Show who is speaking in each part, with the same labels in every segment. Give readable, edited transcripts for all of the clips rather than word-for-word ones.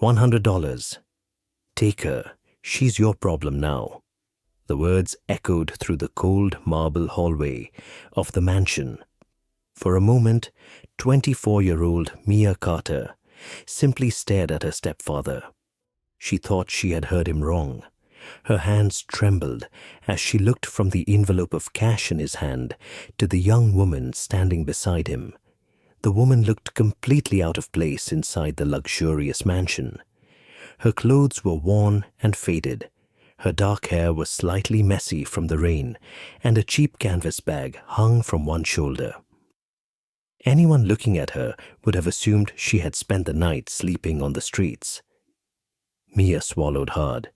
Speaker 1: $100. Take her. She's your problem now. The words echoed through the cold marble hallway of the mansion. For a moment, 24-year-old Mia Carter simply stared at her stepfather. She thought she had heard him wrong. Her hands trembled as she looked from the envelope of cash in his hand to the young woman standing beside him. The woman looked completely out of place inside the luxurious mansion. Her clothes were worn and faded. Her dark hair was slightly messy from the rain, and a cheap canvas bag hung from one shoulder. Anyone looking at her would have assumed she had spent the night sleeping on the streets. Mia swallowed hard.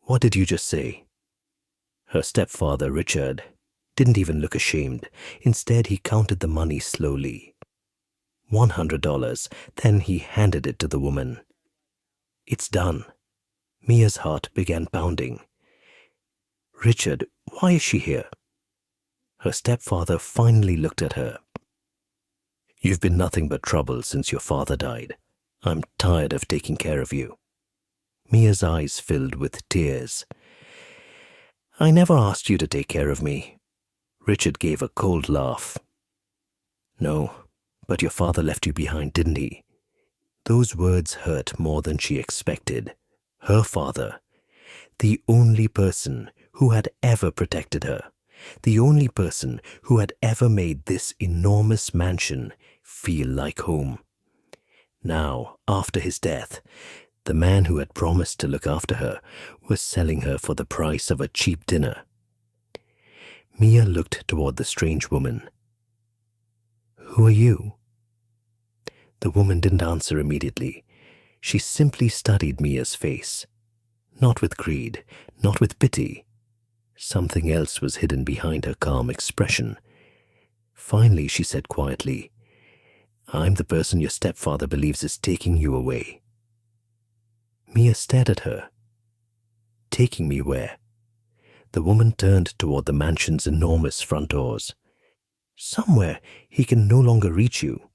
Speaker 1: What did you just say? Her stepfather, Richard, didn't even look ashamed. Instead, he counted the money slowly. $100. Then he handed it to the woman. It's done. Mia's heart began pounding. Richard, why is she here? Her stepfather finally looked at her. You've been nothing but trouble since your father died. I'm tired of taking care of you. Mia's eyes filled with tears. I never asked you to take care of me. Richard gave a cold laugh. No, but your father left you behind, didn't he? Those words hurt more than she expected. Her father, the only person who had ever protected her, the only person who had ever made this enormous mansion feel like home. Now, after his death, the man who had promised to look after her was selling her for the price of a cheap dinner. Mia looked toward the strange woman. Who are you? The woman didn't answer immediately. She simply studied Mia's face. Not with greed, not with pity. Something else was hidden behind her calm expression. Finally, she said quietly, I'm the person your stepfather believes is taking you away. Mia stared at her. Taking me where? The woman turned toward the mansion's enormous front doors. Somewhere he can no longer reach you.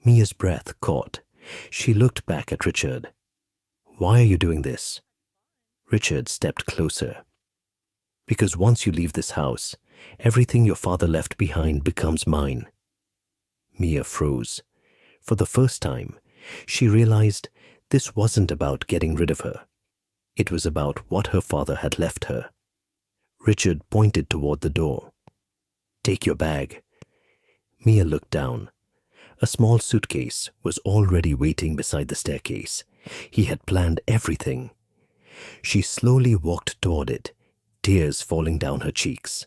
Speaker 1: Mia's breath caught. She looked back at Richard. Why are you doing this? Richard stepped closer. Because once you leave this house, everything your father left behind becomes mine. Mia froze. For the first time, she realized this wasn't about getting rid of her. It was about what her father had left her. Richard pointed toward the door. Take your bag. Mia looked down. A small suitcase was already waiting beside the staircase. He had planned everything. She slowly walked toward it, tears falling down her cheeks.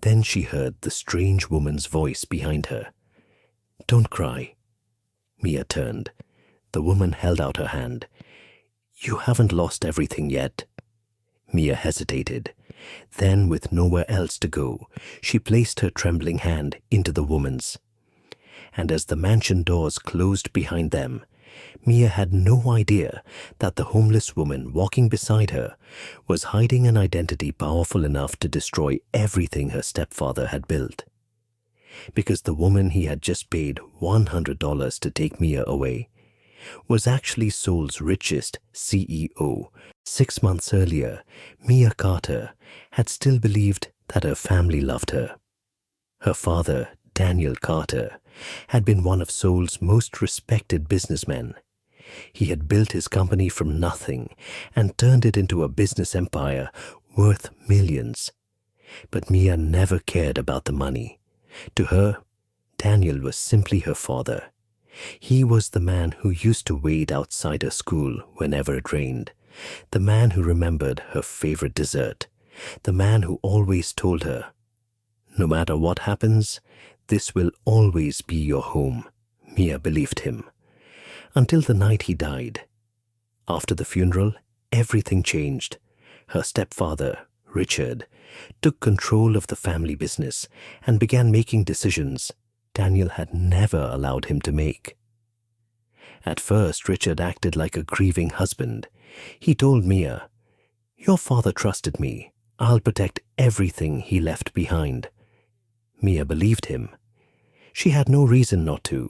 Speaker 1: Then she heard the strange woman's voice behind her. Don't cry. Mia turned. The woman held out her hand. You haven't lost everything yet. Mia hesitated. Then, with nowhere else to go, she placed her trembling hand into the woman's. And as the mansion doors closed behind them, Mia had no idea that the homeless woman walking beside her was hiding an identity powerful enough to destroy everything her stepfather had built. Because the woman he had just paid $100 to take Mia away was actually Seoul's richest CEO. 6 months earlier, Mia Carter had still believed that her family loved her. Her father, Daniel Carter, had been one of Seoul's most respected businessmen. He had built his company from nothing and turned it into a business empire worth millions. But Mia never cared about the money. To her, Daniel was simply her father. He was the man who used to wait outside her school whenever it rained, the man who remembered her favorite dessert, the man who always told her, no matter what happens, this will always be your home. Mia believed him. Until the night he died. After the funeral, everything changed. Her stepfather, Richard, took control of the family business and began making decisions Daniel had never allowed him to make. At first, Richard acted like a grieving husband. He told Mia, your father trusted me. I'll protect everything he left behind. Mia believed him. She had no reason not to.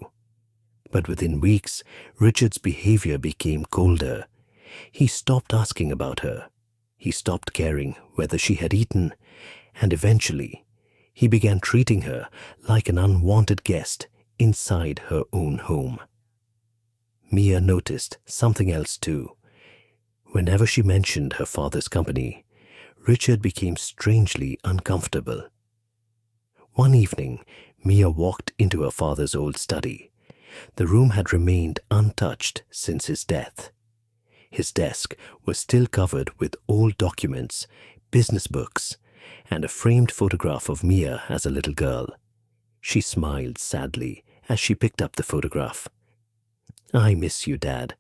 Speaker 1: But within weeks, Richard's behavior became colder. He stopped asking about her. He stopped caring whether she had eaten, and eventually, he began treating her like an unwanted guest inside her own home. Mia noticed something else too. Whenever she mentioned her father's company, Richard became strangely uncomfortable. One evening, Mia walked into her father's old study. The room had remained untouched since his death. His desk was still covered with old documents, business books, and a framed photograph of Mia as a little girl. She smiled sadly as she picked up the photograph. "I miss you, Dad."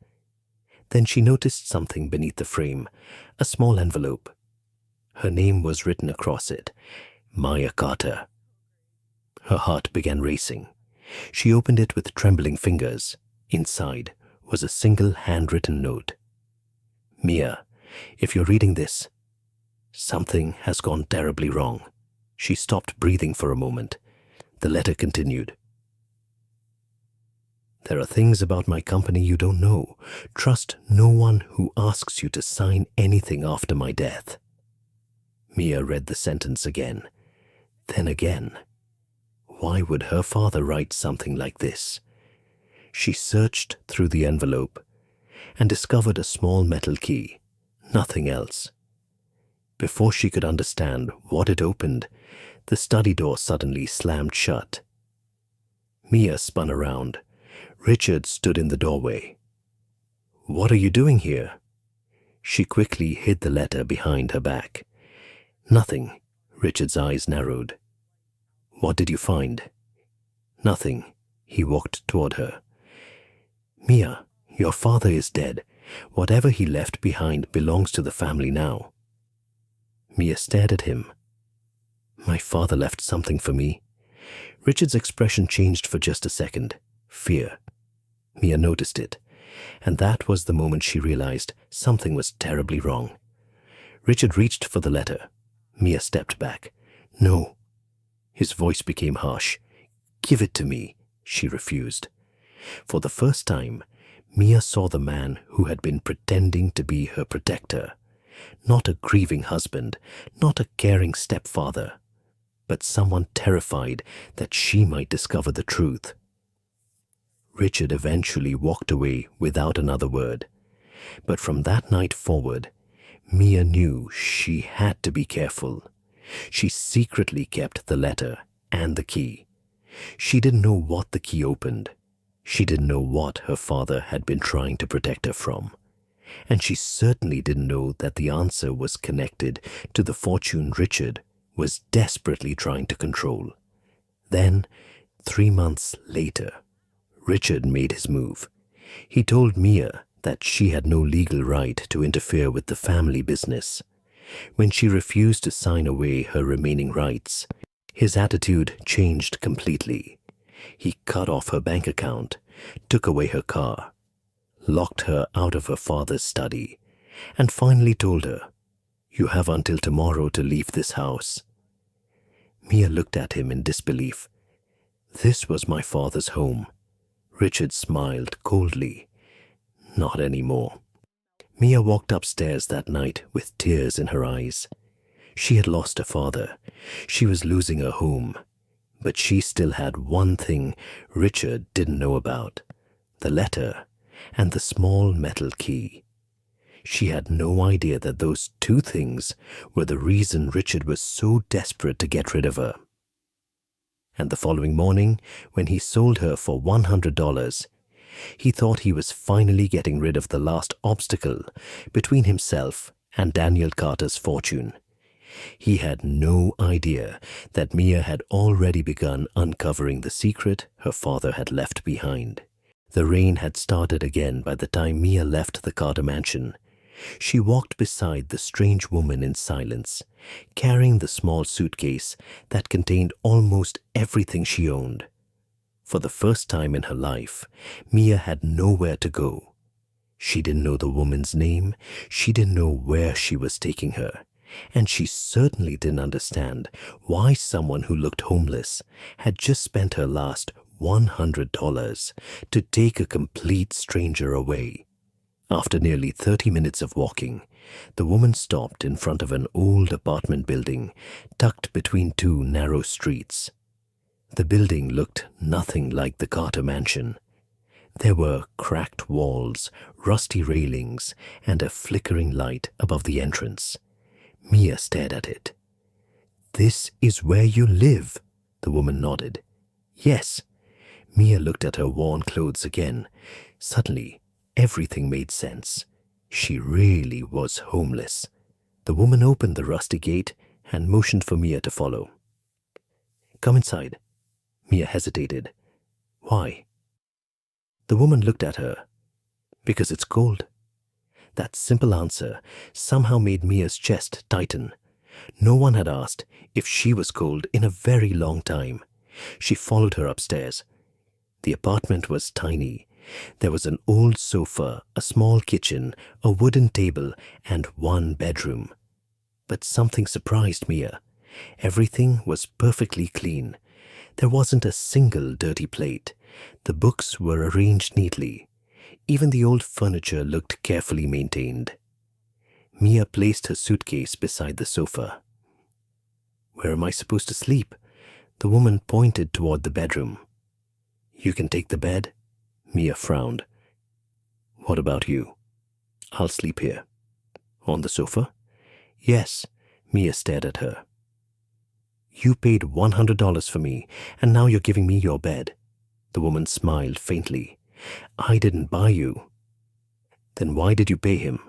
Speaker 1: Then she noticed something beneath the frame, a small envelope. Her name was written across it, Maya Carter. Her heart began racing. She opened it with trembling fingers. Inside was a single handwritten note. "Mia, if you're reading this, something has gone terribly wrong." She stopped breathing for a moment. The letter continued. "There are things about my company you don't know. Trust no one who asks you to sign anything after my death." Mia read the sentence again, then again. Why would her father write something like this? She searched through the envelope and discovered a small metal key, nothing else. Before she could understand what it opened, the study door suddenly slammed shut. Mia spun around. Richard stood in the doorway. "What are you doing here?" She quickly hid the letter behind her back. "Nothing." Richard's eyes narrowed. "What did you find?" "Nothing." He walked toward her. "Mia, your father is dead. Whatever he left behind belongs to the family now." Mia stared at him. "My father left something for me." Richard's expression changed for just a second. Fear. Mia noticed it, and that was the moment she realized something was terribly wrong. Richard reached for the letter. Mia stepped back. "No." His voice became harsh. "Give it to me." She refused. For the first time, Mia saw the man who had been pretending to be her protector. Not a grieving husband, not a caring stepfather, but someone terrified that she might discover the truth. Richard eventually walked away without another word. But from that night forward, Mia knew she had to be careful. She secretly kept the letter and the key. She didn't know what the key opened. She didn't know what her father had been trying to protect her from. And she certainly didn't know that the answer was connected to the fortune Richard was desperately trying to control. Then, 3 months later, Richard made his move. He told Mia that she had no legal right to interfere with the family business. When she refused to sign away her remaining rights, his attitude changed completely. He cut off her bank account, took away her car, locked her out of her father's study, and finally told her, "You have until tomorrow to leave this house." Mia looked at him in disbelief. This was my father's home. Richard smiled coldly. "Not anymore." Mia walked upstairs that night with tears in her eyes. She had lost her father. She was losing her home. But she still had one thing Richard didn't know about: the letter and the small metal key. She had no idea that those two things were the reason Richard was so desperate to get rid of her. And the following morning, when he sold her for $100, he thought he was finally getting rid of the last obstacle between himself and Daniel Carter's fortune. He had no idea that Mia had already begun uncovering the secret her father had left behind. The rain had started again by the time Mia left the Carter mansion. She walked beside the strange woman in silence, carrying the small suitcase that contained almost everything she owned. For the first time in her life, Mia had nowhere to go. She didn't know the woman's name, she didn't know where she was taking her, and she certainly didn't understand why someone who looked homeless had just spent her last $100 to take a complete stranger away. After nearly 30 minutes of walking, the woman stopped in front of an old apartment building tucked between two narrow streets. The building looked nothing like the Carter mansion. There were cracked walls, rusty railings, and a flickering light above the entrance. Mia stared at it. "This is where you live," the woman nodded. "Yes." Mia looked at her worn clothes again. Suddenly, everything made sense. She really was homeless. The woman opened the rusty gate and motioned for Mia to follow. "Come inside." Mia hesitated. "Why?" The woman looked at her. "Because it's cold." That simple answer somehow made Mia's chest tighten. No one had asked if she was cold in a very long time. She followed her upstairs. The apartment was tiny. There was an old sofa, a small kitchen, a wooden table, and one bedroom. But something surprised Mia. Everything was perfectly clean. There wasn't a single dirty plate. The books were arranged neatly. Even the old furniture looked carefully maintained. Mia placed her suitcase beside the sofa. "Where am I supposed to sleep?" The woman pointed toward the bedroom. "You can take the bed." Mia frowned. "What about you?" "I'll sleep here." "On the sofa?" "Yes." Mia stared at her. "You paid $100 for me, and now you're giving me your bed." The woman smiled faintly. "I didn't buy you." "Then why did you pay him?"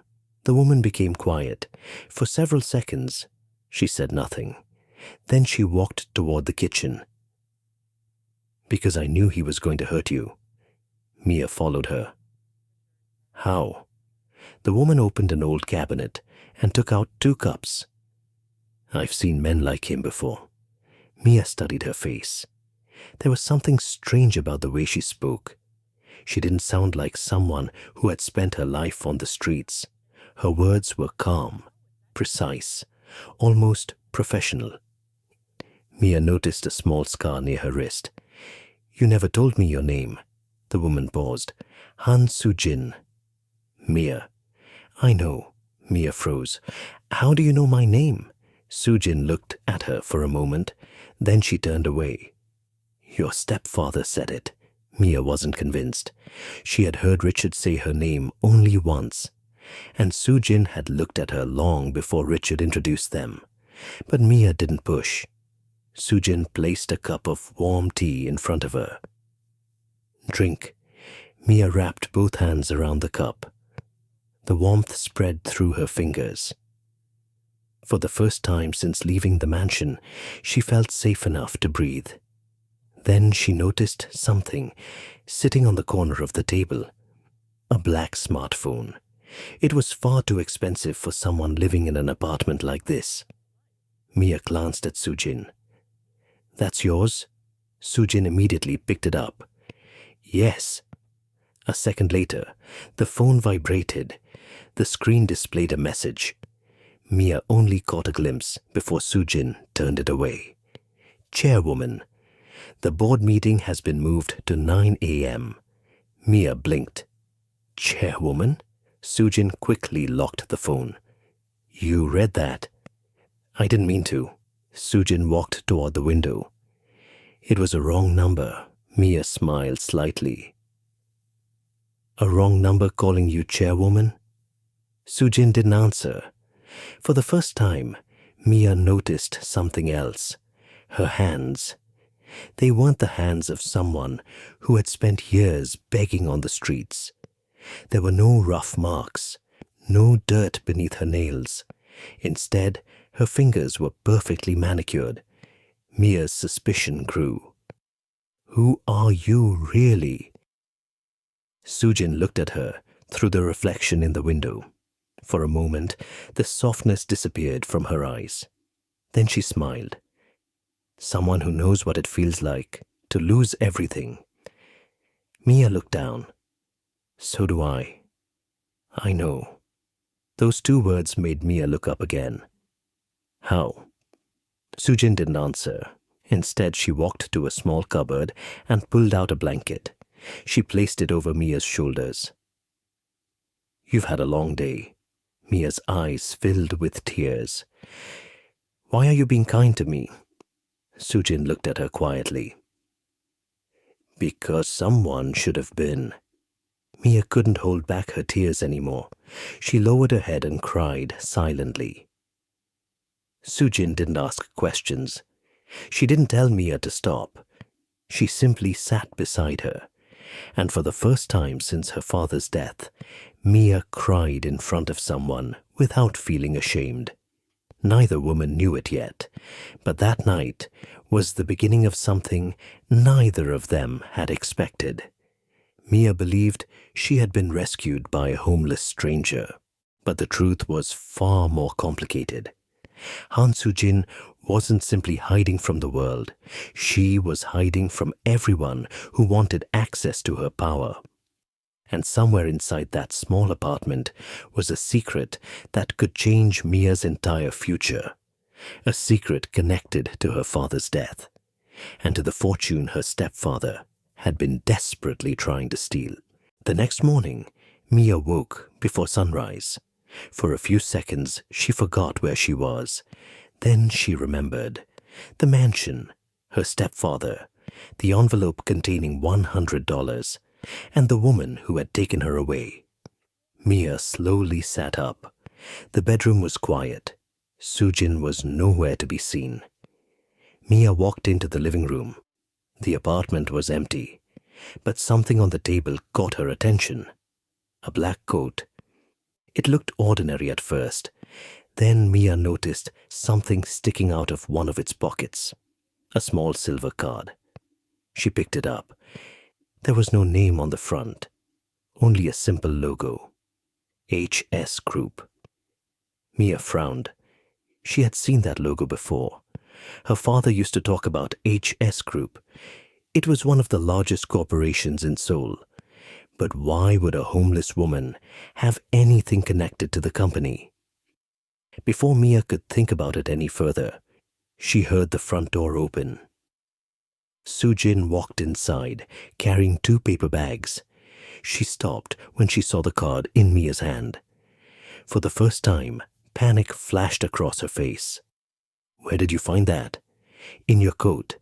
Speaker 1: The woman became quiet. For several seconds, she said nothing. Then she walked toward the kitchen. "Because I knew he was going to hurt you." Mia followed her. "How?" The woman opened an old cabinet and took out 2 cups. "I've seen men like him before." Mia studied her face. There was something strange about the way she spoke. She didn't sound like someone who had spent her life on the streets. Her words were calm, precise, almost professional. Mia noticed a small scar near her wrist. "You never told me your name." The woman paused. "Han Soo-jin." "Mia." "I know." Mia froze. "How do you know my name?" Soo-jin looked at her for a moment. Then she turned away. "Your stepfather said it." Mia wasn't convinced. She had heard Richard say her name only once, and Soo-jin had looked at her long before Richard introduced them. But Mia didn't push. Soo-jin placed a cup of warm tea in front of her. "Drink." Mia wrapped both hands around the cup. The warmth spread through her fingers. For the first time since leaving the mansion, she felt safe enough to breathe. Then she noticed something sitting on the corner of the table. A black smartphone. It was far too expensive for someone living in an apartment like this. Mia glanced at Soo-jin. "That's yours?" Soo-jin immediately picked it up. "Yes." A second later, the phone vibrated. The screen displayed a message. Mia only caught a glimpse before Soo-jin turned it away. "Chairwoman, the board meeting has been moved to 9 a.m. Mia blinked. "Chairwoman?" Soo-jin quickly locked the phone. "You read that?" "I didn't mean to." Soo-jin walked toward the window. "It was a wrong number." Mia smiled slightly. "A wrong number calling you chairwoman?" Soo-jin didn't answer. For the first time, Mia noticed something else. Her hands. They weren't the hands of someone who had spent years begging on the streets. There were no rough marks, no dirt beneath her nails. Instead, her fingers were perfectly manicured. Mia's suspicion grew. "Who are you, really?" Soo-jin looked at her through the reflection in the window. For a moment, the softness disappeared from her eyes. Then she smiled. "Someone who knows what it feels like to lose everything." Mia looked down. "So do I." "I know." Those 2 words made Mia look up again. "How?" Soo-jin didn't answer. Instead, she walked to a small cupboard and pulled out a blanket. She placed it over Mia's shoulders. "You've had a long day." Mia's eyes filled with tears. "Why are you being kind to me?" Soo-jin looked at her quietly. "Because someone should have been." Mia couldn't hold back her tears anymore. She lowered her head and cried silently. Soo-jin didn't ask questions. She didn't tell Mia to stop. She simply sat beside her. And for the first time since her father's death, Mia cried in front of someone without feeling ashamed. Neither woman knew it yet, but that night was the beginning of something neither of them had expected. Mia believed she had been rescued by a homeless stranger, but the truth was far more complicated. Han Soo-jin wasn't simply hiding from the world. She was hiding from everyone who wanted access to her power. And somewhere inside that small apartment was a secret that could change Mia's entire future. A secret connected to her father's death, and to the fortune her stepfather had been desperately trying to steal. The next morning, Mia woke before sunrise. For a few seconds, she forgot where she was. Then she remembered. The mansion, her stepfather, the envelope containing $100, and the woman who had taken her away. Mia slowly sat up. The bedroom was quiet. Soo-jin was nowhere to be seen. Mia walked into the living room. The apartment was empty, but something on the table caught her attention. A black coat. It looked ordinary at first. Then Mia noticed something sticking out of one of its pockets. A small silver card. She picked it up. There was no name on the front, only a simple logo. HS Group. Mia frowned. She had seen that logo before. Her father used to talk about HS Group. It was one of the largest corporations in Seoul. But why would a homeless woman have anything connected to the company? Before Mia could think about it any further, she heard the front door open. Soo-jin walked inside, carrying 2 paper bags. She stopped when she saw the card in Mia's hand. For the first time, panic flashed across her face. "Where did you find that?" "In your coat."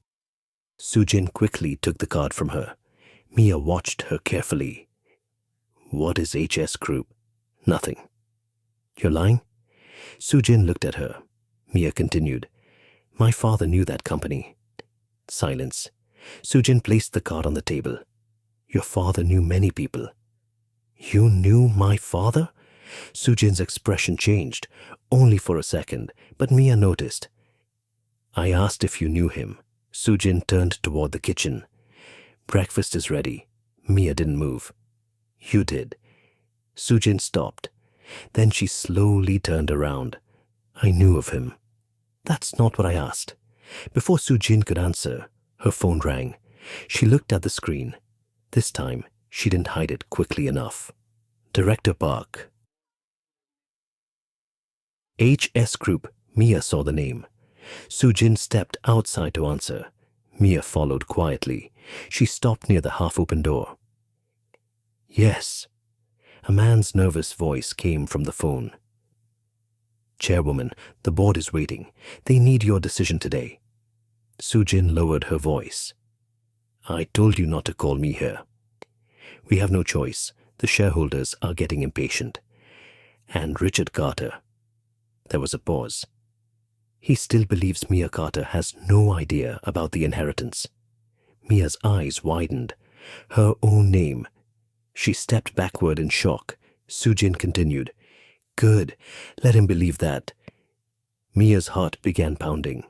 Speaker 1: Soo-jin quickly took the card from her. Mia watched her carefully. "What is HS Group?" "Nothing." "You're lying?" Soo-jin looked at her. Mia continued. "My father knew that company." Silence. Soo-jin placed the card on the table. "Your father knew many people." "You knew my father?" Soo-jin's expression changed, only for a second, but Mia noticed. "I asked if you knew him." Soo-jin turned toward the kitchen. "Breakfast is ready." Mia didn't move. "You did." Soo-jin stopped. Then she slowly turned around. "I knew of him." "That's not what I asked." Before Soo-jin could answer, her phone rang. She looked at the screen. This time, she didn't hide it quickly enough. Director Park. HS Group. Mia saw the name. Soo-jin stepped outside to answer. Mia followed quietly. She stopped near the half-open door. "Yes." A man's nervous voice came from the phone. "Chairwoman, the board is waiting. They need your decision today." Soo-jin lowered her voice. "I told you not to call me here." "We have no choice. The shareholders are getting impatient." "And Richard Carter." There was a pause. "He still believes Mia Carter has no idea about the inheritance." Mia's eyes widened. Her own name. She stepped backward in shock. Soo-jin continued. "Good. Let him believe that." Mia's heart began pounding.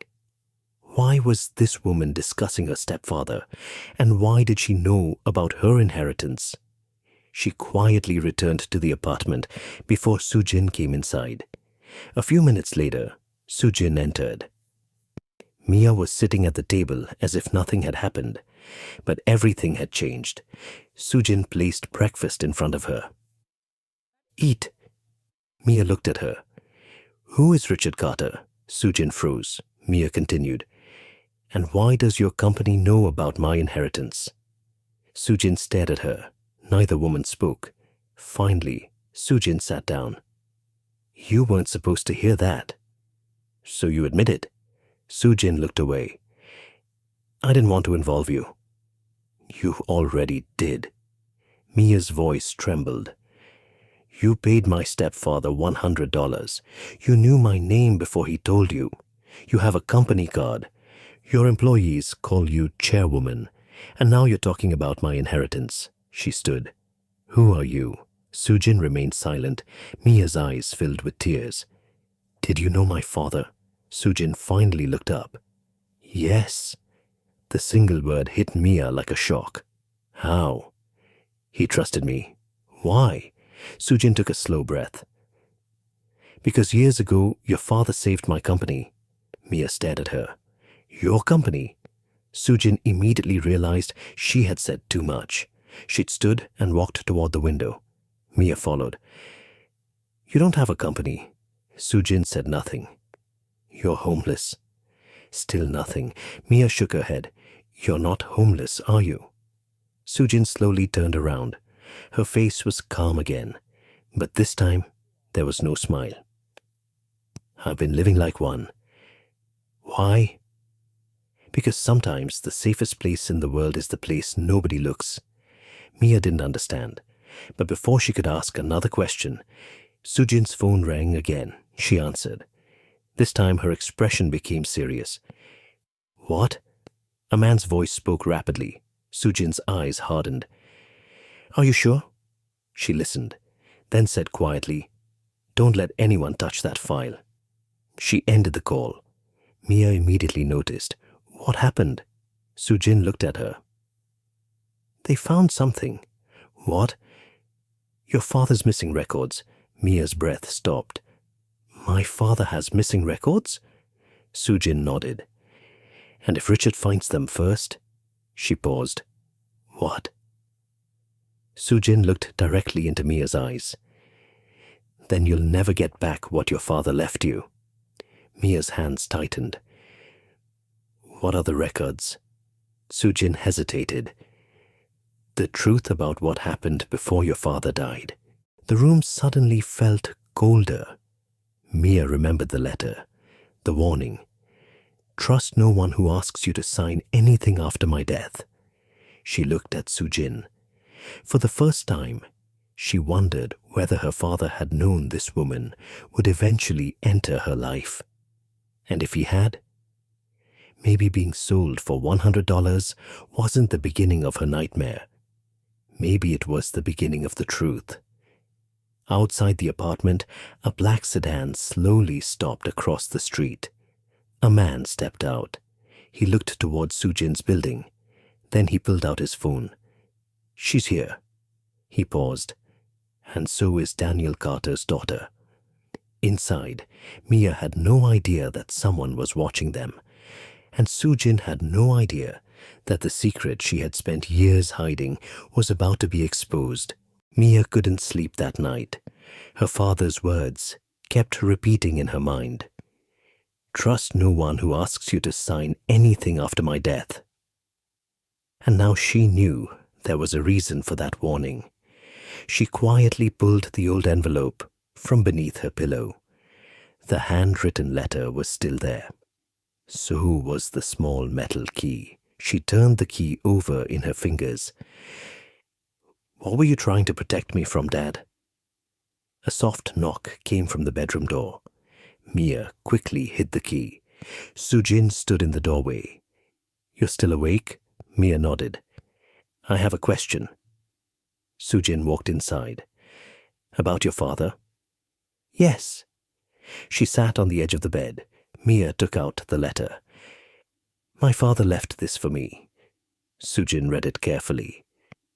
Speaker 1: Why was this woman discussing her stepfather? And why did she know about her inheritance? She quietly returned to the apartment before Soo-jin came inside. A few minutes later, Soo-jin entered. Mia was sitting at the table as if nothing had happened, but everything had changed. Soo-jin placed breakfast in front of her. "Eat." Mia looked at her. "Who is Richard Carter?" Soo-jin froze. Mia continued. And why does your company know about my inheritance? Soo-jin stared at her. Neither woman spoke. Finally, Soo-jin sat down. You weren't supposed to hear that. So you admit it? Soo-jin looked away. I didn't want to involve you. You already did. Mia's voice trembled. You paid my stepfather $100. You knew my name before he told you. You have a company card. Your employees call you chairwoman. And now you're talking about my inheritance. She stood. Who are you? Soo-jin remained silent. Mia's eyes filled with tears. Did you know my father? Soo-jin finally looked up. Yes. The single word hit Mia like a shock. How? He trusted me. Why? Soo-jin took a slow breath. Because years ago, your father saved my company. Mia stared at her. Your company? Soo-jin immediately realized she had said too much. She'd stood and walked toward the window. Mia followed. You don't have a company. Soo-jin said nothing. You're homeless. Still nothing. Mia shook her head. You're not homeless, are you? Soo-jin slowly turned around. Her face was calm again, but this time there was no smile. I've been living like one. Why? Because sometimes the safest place in the world is the place nobody looks. Mia didn't understand, but before she could ask another question, Soo-jin's phone rang again. She answered. This time her expression became serious. What? A man's voice spoke rapidly. Soo-jin's eyes hardened. Are you sure? She listened, then said quietly, Don't let anyone touch that file. She ended the call. Mia immediately noticed. What happened? Soo-jin looked at her. They found something. What? Your father's missing records. Mia's breath stopped. My father has missing records? Soo-jin nodded. And if Richard finds them first? She paused. What? Soo-jin looked directly into Mia's eyes. Then you'll never get back what your father left you. Mia's hands tightened. What are the records? Soo-jin hesitated. The truth about what happened before your father died. The room suddenly felt colder. Mia remembered the letter, the warning. Trust no one who asks you to sign anything after my death. She looked at Soo-jin. For the first time, she wondered whether her father had known this woman would eventually enter her life. And if he had, maybe being sold for $100 wasn't the beginning of her nightmare. Maybe it was the beginning of the truth. Outside the apartment, a black sedan slowly stopped across the street. A man stepped out. He looked towards Soo-jin's building. Then he pulled out his phone. She's here. He paused. And so is Daniel Carter's daughter. Inside, Mia had no idea that someone was watching them. And Soo-jin had no idea that the secret she had spent years hiding was about to be exposed. Mia couldn't sleep that night. Her father's words kept repeating in her mind. Trust no one who asks you to sign anything after my death. And now she knew there was a reason for that warning. She quietly pulled the old envelope from beneath her pillow. The handwritten letter was still there. So was the small metal key. She turned the key over in her fingers. What were you trying to protect me from, Dad? A soft knock came from the bedroom door. Mia quickly hid the key. Soo-jin stood in the doorway. You're still awake? Mia nodded. I have a question. Soo-jin walked inside. About your father? Yes. She sat on the edge of the bed. Mia took out the letter. My father left this for me. Soo-jin read it carefully.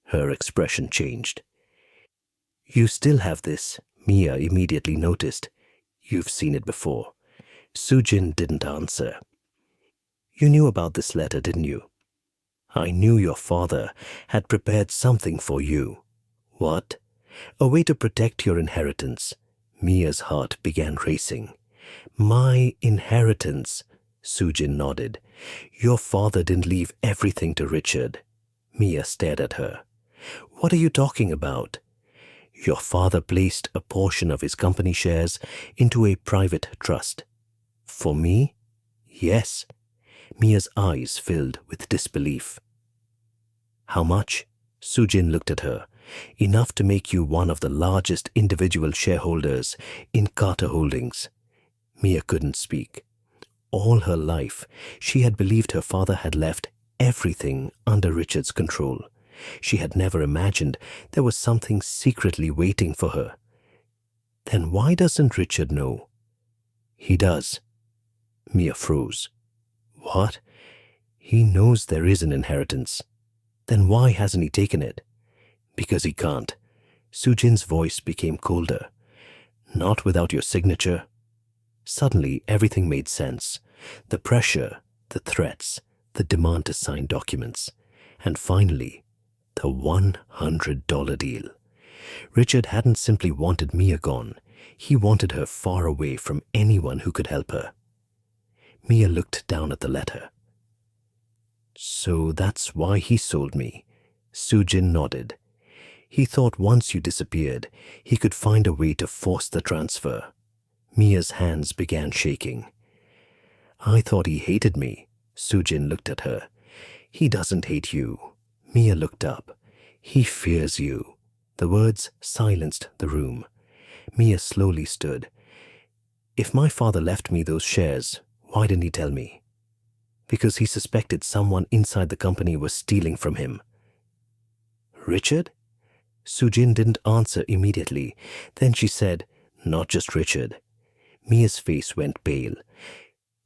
Speaker 1: Her expression changed. You still have this, Mia immediately noticed. You've seen it before. Soo-jin didn't answer. You knew about this letter, didn't you? I knew your father had prepared something for you. What? A way to protect your inheritance. Mia's heart began racing. My inheritance. Soo-jin nodded. Your father didn't leave everything to Richard. Mia stared at her. What are you talking about? Your father placed a portion of his company shares into a private trust. For me? Yes. Mia's eyes filled with disbelief. How much? Soo-jin looked at her. Enough to make you one of the largest individual shareholders in Carter Holdings. Mia couldn't speak. All her life, she had believed her father had left everything under Richard's control. She had never imagined there was something secretly waiting for her. Then why doesn't Richard know? He does. Mia froze. What? He knows there is an inheritance. Then why hasn't he taken it? Because he can't. Soo-jin's voice became colder. Not without your signature. Suddenly, everything made sense. The pressure, the threats, the demand to sign documents. And finally, the $100 deal. Richard hadn't simply wanted Mia gone. He wanted her far away from anyone who could help her. Mia looked down at the letter. So that's why he sold me. Soo-jin nodded. He thought once you disappeared, he could find a way to force the transfer. Mia's hands began shaking. I thought he hated me. Soo-jin looked at her. He doesn't hate you. Mia looked up. He fears you. The words silenced the room. Mia slowly stood. If my father left me those shares, why didn't he tell me? Because he suspected someone inside the company was stealing from him. Richard? Soo-jin didn't answer immediately. Then she said, not just Richard. Mia's face went pale.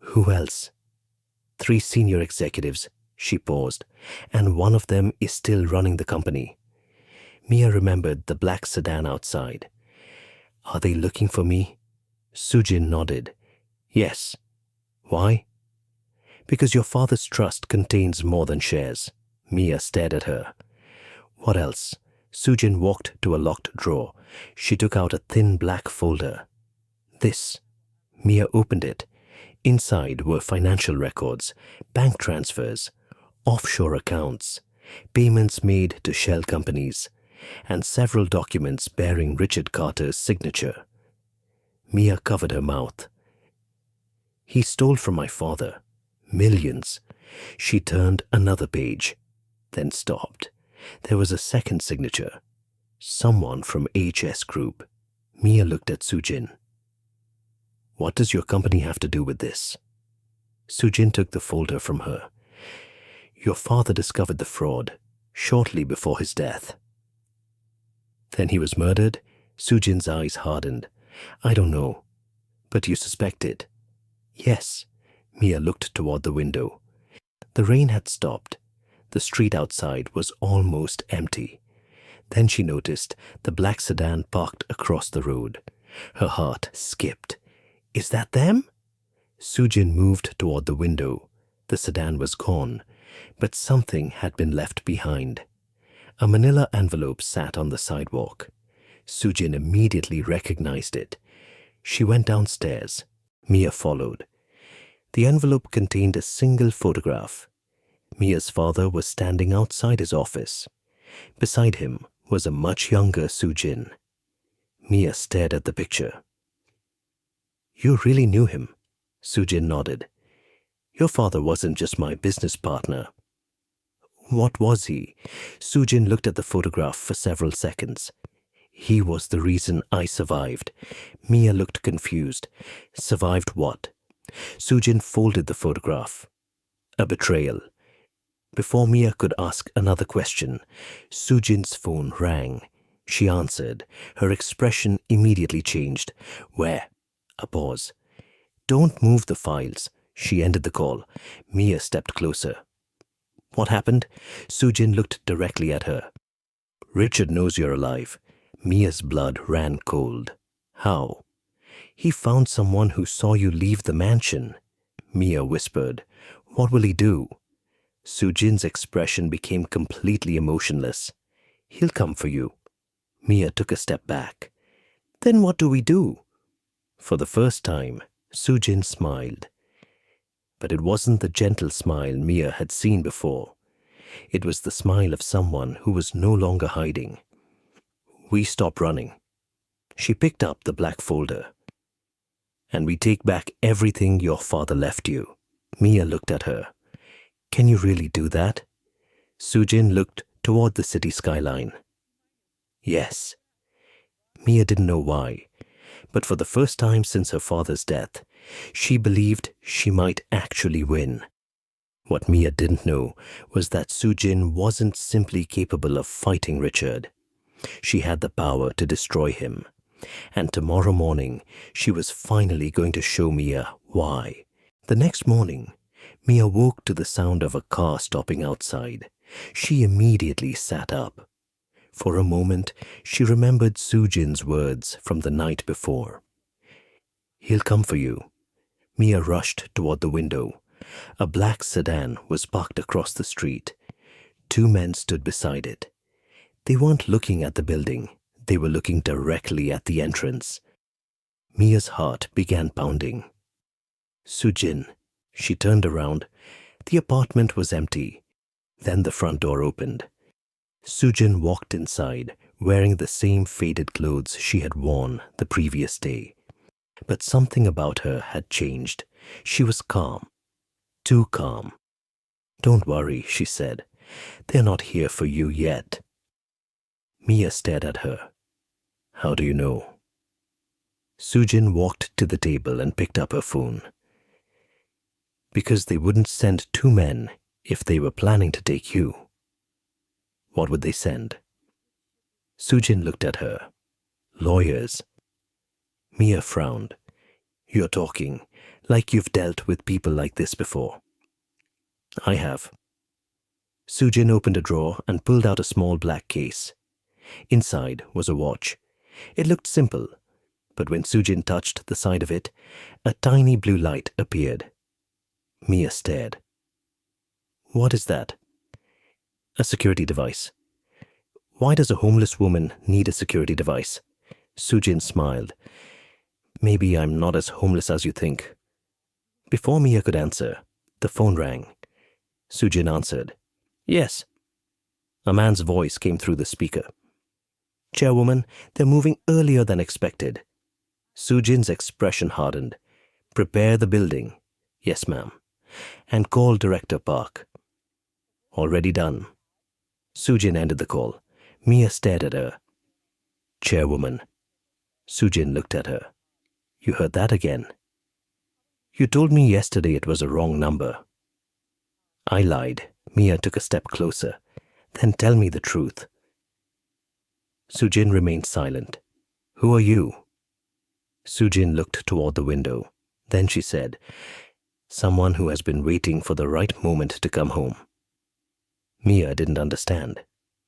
Speaker 1: Who else? 3 senior executives. She paused. And one of them is still running the company. Mia remembered the black sedan outside. Are they looking for me? Soo-jin nodded. Yes. Why? Because your father's trust contains more than shares. Mia stared at her. What else? Soo-jin walked to a locked drawer. She took out a thin black folder. This. Mia opened it. Inside were financial records, bank transfers, offshore accounts, payments made to shell companies, and several documents bearing Richard Carter's signature. Mia covered her mouth. He stole from my father. Millions. She turned another page, then stopped. There was a second signature. Someone from HS Group. Mia looked at Soo-jin. What does your company have to do with this? Soo-jin took the folder from her. Your father discovered the fraud shortly before his death. Then he was murdered? Soo-jin's eyes hardened. I don't know. But you suspect it? Yes. Mia looked toward the window. The rain had stopped. The street outside was almost empty. Then she noticed the black sedan parked across the road. Her heart skipped. Is that them? Soo-jin moved toward the window. The sedan was gone, but something had been left behind. A manila envelope sat on the sidewalk. Soo-jin immediately recognized it. She went downstairs. Mia followed. The envelope contained a single photograph. Mia's father was standing outside his office. Beside him was a much younger Soo-jin. Mia stared at the picture. You really knew him? Soo-jin nodded. Your father wasn't just my business partner. What was he? Soo-jin looked at the photograph for several seconds. He was the reason I survived. Mia looked confused. Survived what? Soo-jin folded the photograph. A betrayal. Before Mia could ask another question, Soo-jin's phone rang. She answered. Her expression immediately changed. Where? A pause. Don't move the files. She ended the call. Mia stepped closer. What happened? Soo-jin looked directly at her. Richard knows you're alive. Mia's blood ran cold. How? He found someone who saw you leave the mansion. Mia whispered. What will he do? Soo-jin's expression became completely emotionless. He'll come for you. Mia took a step back. Then what do we do? For the first time, Soo-jin smiled. But it wasn't the gentle smile Mia had seen before. It was the smile of someone who was no longer hiding. We stop running. She picked up the black folder. And we take back everything your father left you. Mia looked at her. Can you really do that? Soo-jin looked toward the city skyline. Yes. Mia didn't know why, but for the first time since her father's death, she believed she might actually win. What Mia didn't know was that Soo-jin wasn't simply capable of fighting Richard. She had the power to destroy him. And tomorrow morning, she was finally going to show Mia why. The next morning, Mia woke to the sound of a car stopping outside. She immediately sat up. For a moment, she remembered Soo-jin's words from the night before. He'll come for you. Mia rushed toward the window. A black sedan was parked across the street. 2 men stood beside it. They weren't looking at the building. They were looking directly at the entrance. Mia's heart began pounding. Soo-jin. She turned around. The apartment was empty. Then the front door opened. Soo-jin walked inside, wearing the same faded clothes she had worn the previous day. But something about her had changed. She was calm. Too calm. Don't worry, she said. They're not here for you yet. Mia stared at her. How do you know? Soo-jin walked to the table and picked up her phone. Because they wouldn't send 2 men if they were planning to take you. What would they send? Soo-jin looked at her. Lawyers. Mia frowned. You're talking like you've dealt with people like this before. I have. Soo-jin opened a drawer and pulled out a small black case. Inside was a watch. It looked simple, but when Soo-jin touched the side of it, a tiny blue light appeared. Mia stared. What is that? A security device. Why does a homeless woman need a security device? Soo-jin smiled. Maybe I'm not as homeless as you think. Before Mia could answer, the phone rang. Soo-jin answered. Yes. A man's voice came through the speaker. Chairwoman, they're moving earlier than expected. Soo-jin's expression hardened. Prepare the building. Yes, ma'am. And call Director Park. Already done. Soo-jin ended the call. Mia stared at her. Chairwoman. Soo-jin looked at her. You heard that again. You told me yesterday it was a wrong number. I lied. Mia took a step closer. Then tell me the truth. Soo-jin remained silent. Who are you? Soo-jin looked toward the window. Then she said, Someone who has been waiting for the right moment to come home. Mia didn't understand.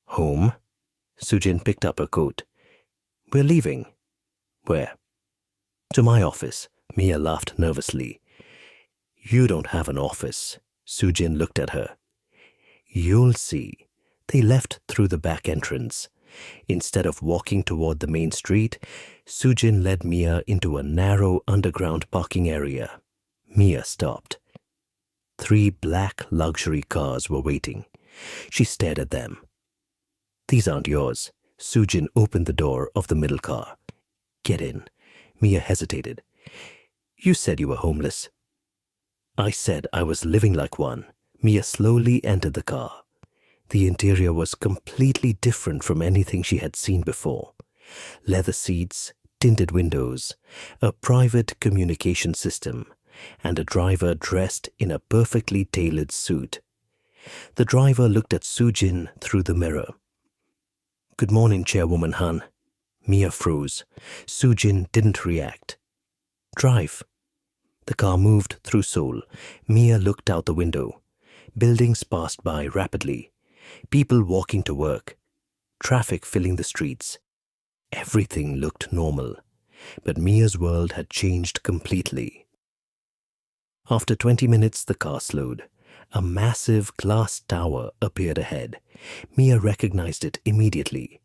Speaker 1: Home? Soo-jin picked up her coat. We're leaving. Where? To my office. Mia laughed nervously. You don't have an office. Soo-jin looked at her. You'll see. They left through the back entrance. Instead of walking toward the main street, Soo-jin led Mia into a narrow underground parking area. Mia stopped. 3 black luxury cars were waiting. She stared at them. These aren't yours. Soo-jin opened the door of the middle car. Get in. Mia hesitated. You said you were homeless. I said I was living like one. Mia slowly entered the car. The interior was completely different from anything she had seen before. Leather seats, tinted windows, a private communication system, and a driver dressed in a perfectly tailored suit. The driver looked at Soo-jin through the mirror. Good morning, Chairwoman Han. Mia froze. Soo-jin didn't react. Drive. The car moved through Seoul. Mia looked out the window. Buildings passed by rapidly. People walking to work. Traffic filling the streets. Everything looked normal. But Mia's world had changed completely. After 20 minutes, the car slowed. A massive glass tower appeared ahead. Mia recognized it immediately.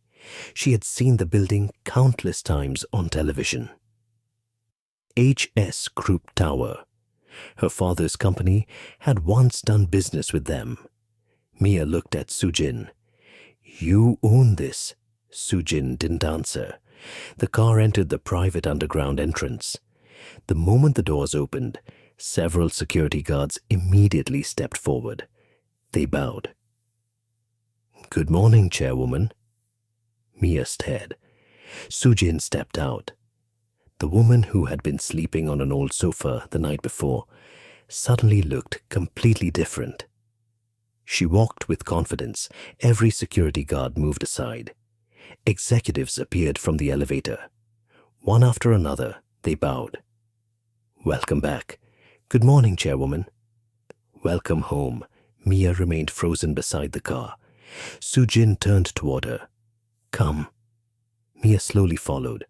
Speaker 1: She had seen the building countless times on television. HS Group Tower. Her father's company had once done business with them. Mia looked at Soo-jin. "You own this." Soo-jin didn't answer. The car entered the private underground entrance. The moment the doors opened, several security guards immediately stepped forward. They bowed. "Good morning, Chairwoman." Mia stared. Soo-jin stepped out. The woman who had been sleeping on an old sofa the night before suddenly looked completely different. She walked with confidence. Every security guard moved aside. Executives appeared from the elevator. One after another, they bowed. "Welcome back." "Good morning, Chairwoman." "Welcome home." Mia remained frozen beside the car. Soo-jin turned toward her. "Come." Mia slowly followed.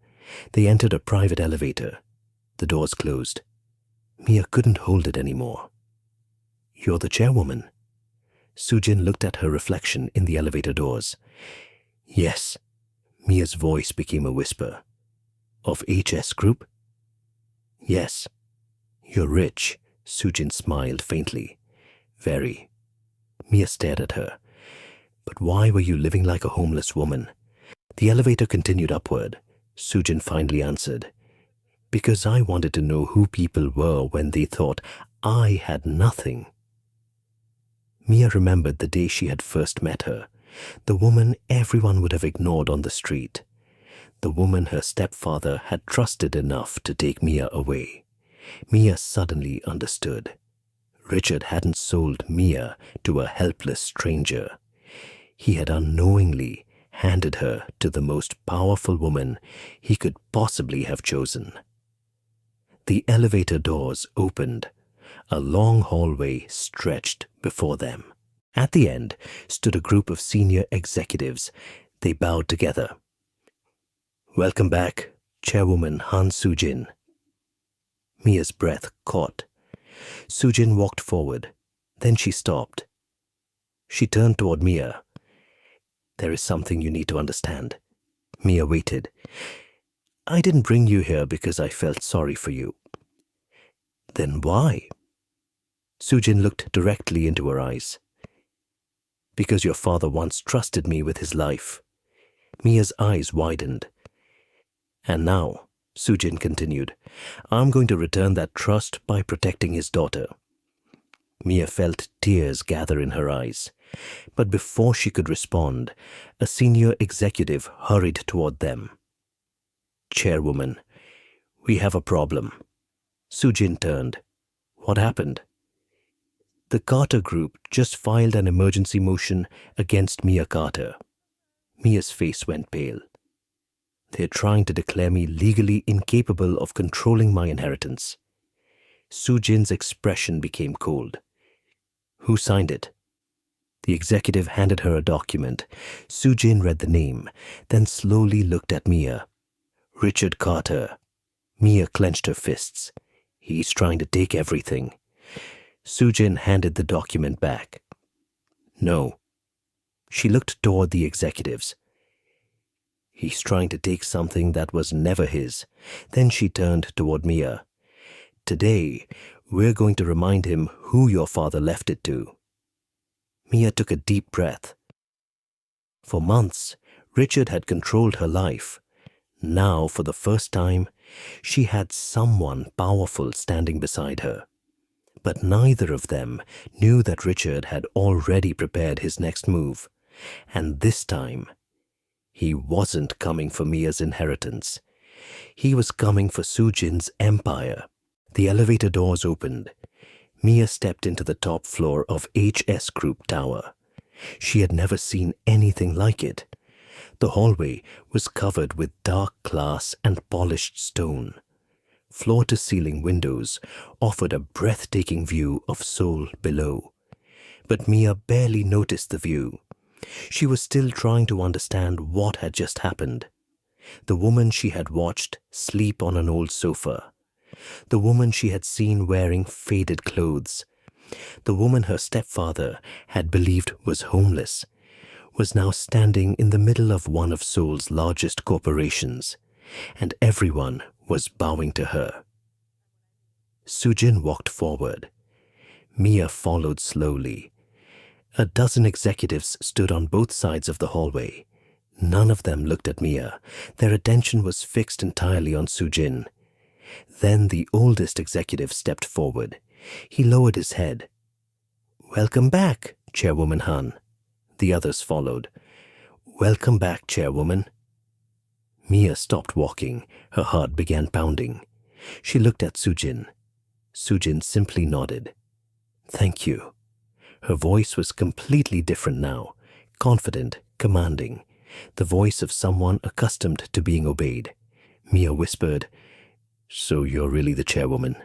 Speaker 1: They entered a private elevator. The doors closed. Mia couldn't hold it anymore. "You're the chairwoman." Soo-jin looked at her reflection in the elevator doors. "Yes." Mia's voice became a whisper. "Of HS Group?" "Yes." "You're rich." Soo-jin smiled faintly. "Very." Mia stared at her. "But why were you living like a homeless woman?" The elevator continued upward. Soo-jin finally answered. "Because I wanted to know who people were when they thought I had nothing." Mia remembered the day she had first met her, the woman everyone would have ignored on the street, the woman her stepfather had trusted enough to take Mia away. Mia suddenly understood. Richard hadn't sold Mia to a helpless stranger. He had unknowingly handed her to the most powerful woman he could possibly have chosen. The elevator doors opened. A long hallway stretched before them. At the end stood a group of senior executives. They bowed together. "Welcome back, Chairwoman Han Soo-jin." Mia's breath caught. Soo-jin walked forward. Then she stopped. She turned toward Mia. "There is something you need to understand." Mia waited. "I didn't bring you here because I felt sorry for you." "Then why?" Soo-jin looked directly into her eyes. "Because your father once trusted me with his life." Mia's eyes widened. "And now," Soo-jin continued, "I'm going to return that trust by protecting his daughter." Mia felt tears gather in her eyes. But before she could respond, a senior executive hurried toward them. "Chairwoman, we have a problem." Soo-jin turned. "What happened?" "The Carter Group just filed an emergency motion against Mia Carter." Mia's face went pale. "They're trying to declare me legally incapable of controlling my inheritance." Soo-jin's expression became cold. "Who signed it?" The executive handed her a document. Soo-jin read the name, then slowly looked at Mia. "Richard Carter." Mia clenched her fists. "He's trying to take everything." Soo-jin handed the document back. "No." She looked toward the executives. "He's trying to take something that was never his." Then she turned toward Mia. "Today, we're going to remind him who your father left it to." Mia took a deep breath. For months, Richard had controlled her life. Now, for the first time, she had someone powerful standing beside her. But neither of them knew that Richard had already prepared his next move. And this time, he wasn't coming for Mia's inheritance. He was coming for Soo-jin's empire. The elevator doors opened. Mia stepped into the top floor of HS Group Tower. She had never seen anything like it. The hallway was covered with dark glass and polished stone. Floor-to-ceiling windows offered a breathtaking view of Seoul below. But Mia barely noticed the view. She was still trying to understand what had just happened. The woman she had watched sleep on an old sofa. The woman she had seen wearing faded clothes. The woman her stepfather had believed was homeless was now standing in the middle of one of Seoul's largest corporations, and everyone was bowing to her. Soo-jin walked forward. Mia followed slowly. A dozen executives stood on both sides of the hallway. None of them looked at Mia. Their attention was fixed entirely on Soo-jin. Then the oldest executive stepped forward. He lowered his head. "Welcome back, Chairwoman Han." The others followed. "Welcome back, Chairwoman." Mia stopped walking. Her heart began pounding. She looked at Soo-jin. Soo-jin simply nodded. "Thank you." Her voice was completely different now, confident, commanding, the voice of someone accustomed to being obeyed. Mia whispered, "So you're really the chairwoman?"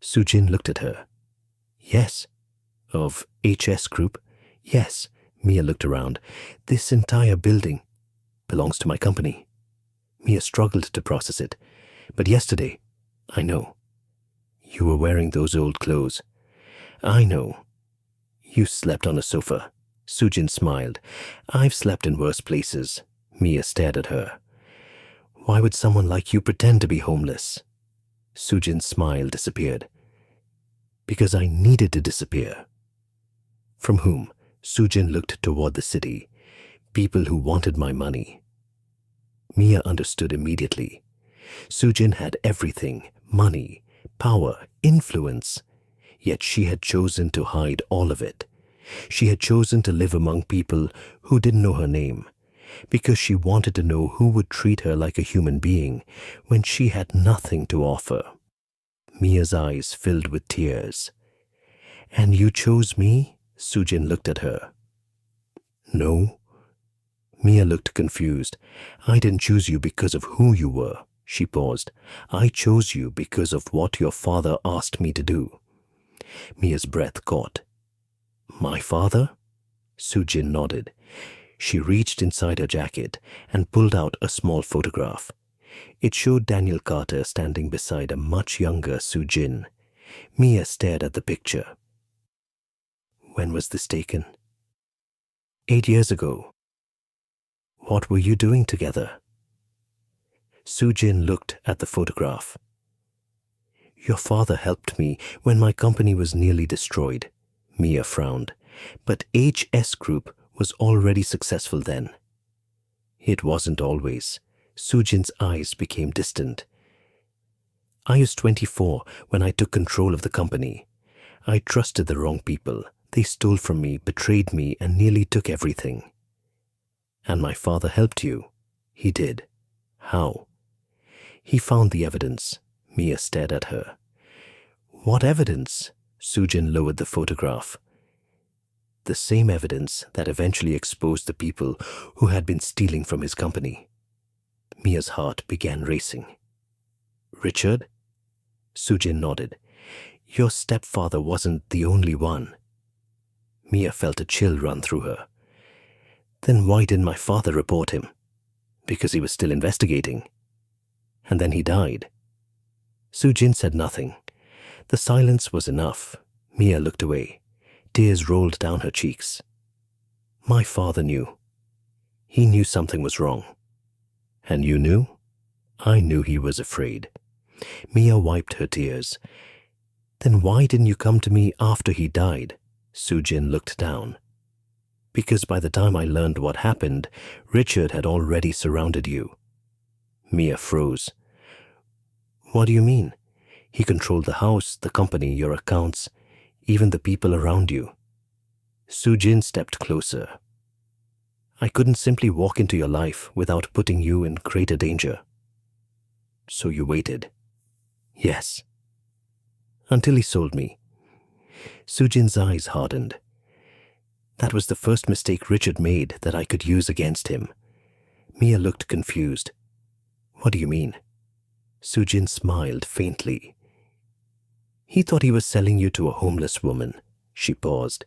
Speaker 1: Soo-jin looked at her. "Yes." "Of HS Group?" "Yes." Mia looked around. "This entire building belongs to my company." Mia struggled to process it. "But yesterday, I know. You were wearing those old clothes." "I know. You slept on a sofa." Soo-jin smiled. "I've slept in worse places." Mia stared at her. "Why would someone like you pretend to be homeless?" Soo-jin's smile disappeared. "Because I needed to disappear." "From whom?" Soo-jin looked toward the city. "People who wanted my money." Mia understood immediately. Soo-jin had everything: money, power, influence. Yet she had chosen to hide all of it. She had chosen to live among people who didn't know her name, because she wanted to know who would treat her like a human being when she had nothing to offer. Mia's eyes filled with tears. "And you chose me?" Soo-jin looked at her. "No." Mia looked confused. "I didn't choose you because of who you were." She paused. "I chose you because of what your father asked me to do." Mia's breath caught. "My father?" Soo-jin nodded. She reached inside her jacket and pulled out a small photograph. It showed Daniel Carter standing beside a much younger Soo-jin. Mia stared at the picture. "When was this taken?" 8 years ago." "What were you doing together?" Soo-jin looked at the photograph. "Your father helped me when my company was nearly destroyed." Mia frowned. "But HS Group was already successful then." "It wasn't always." Soo-jin's eyes became distant. "I was 24 when I took control of the company. I trusted the wrong people. They stole from me, betrayed me, and nearly took everything." "And my father helped you?" "He did." "How?" "He found the evidence." Mia stared at her. "What evidence?" Soo-jin lowered the photograph. "The same evidence that eventually exposed the people who had been stealing from his company." Mia's heart began racing. "Richard?" Soo-jin nodded. "Your stepfather wasn't the only one." Mia felt a chill run through her. "Then why didn't my father report him?" "Because he was still investigating." "And then he died." Soo-jin said nothing. The silence was enough. Mia looked away. Tears rolled down her cheeks. "My father knew. He knew something was wrong." "And you knew?" "I knew he was afraid." Mia wiped her tears. "Then why didn't you come to me after he died?" Soo-jin looked down. "Because by the time I learned what happened, Richard had already surrounded you." Mia froze. "What do you mean?" "He controlled the house, the company, your accounts, even the people around you." Soo-jin stepped closer. "I couldn't simply walk into your life without putting you in greater danger." "So you waited?" "Yes." "Until he sold me." Soo-jin's eyes hardened. "That was the first mistake Richard made that I could use against him." Mia looked confused. "What do you mean?" Soo-jin smiled faintly. "He thought he was selling you to a homeless woman." She paused.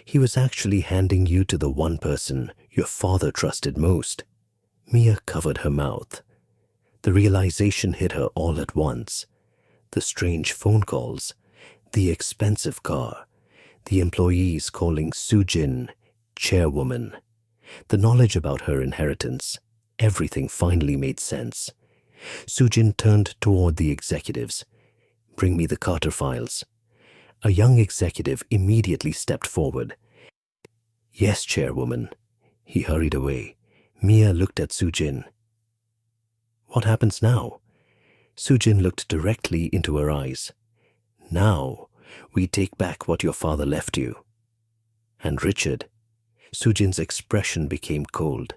Speaker 1: "He was actually handing you to the one person your father trusted most." Mia covered her mouth. The realization hit her all at once. The strange phone calls, the expensive car, the employees calling Soo-jin chairwoman, the knowledge about her inheritance. Everything finally made sense. Soo-jin turned toward the executives. Bring me the Carter files. A young executive immediately stepped forward. Yes, Chairwoman. He hurried away. Mia looked at Soo-jin. What happens now? Soo-jin looked directly into her eyes. Now, we take back what your father left you. And Richard? Soo-jin's expression became cold.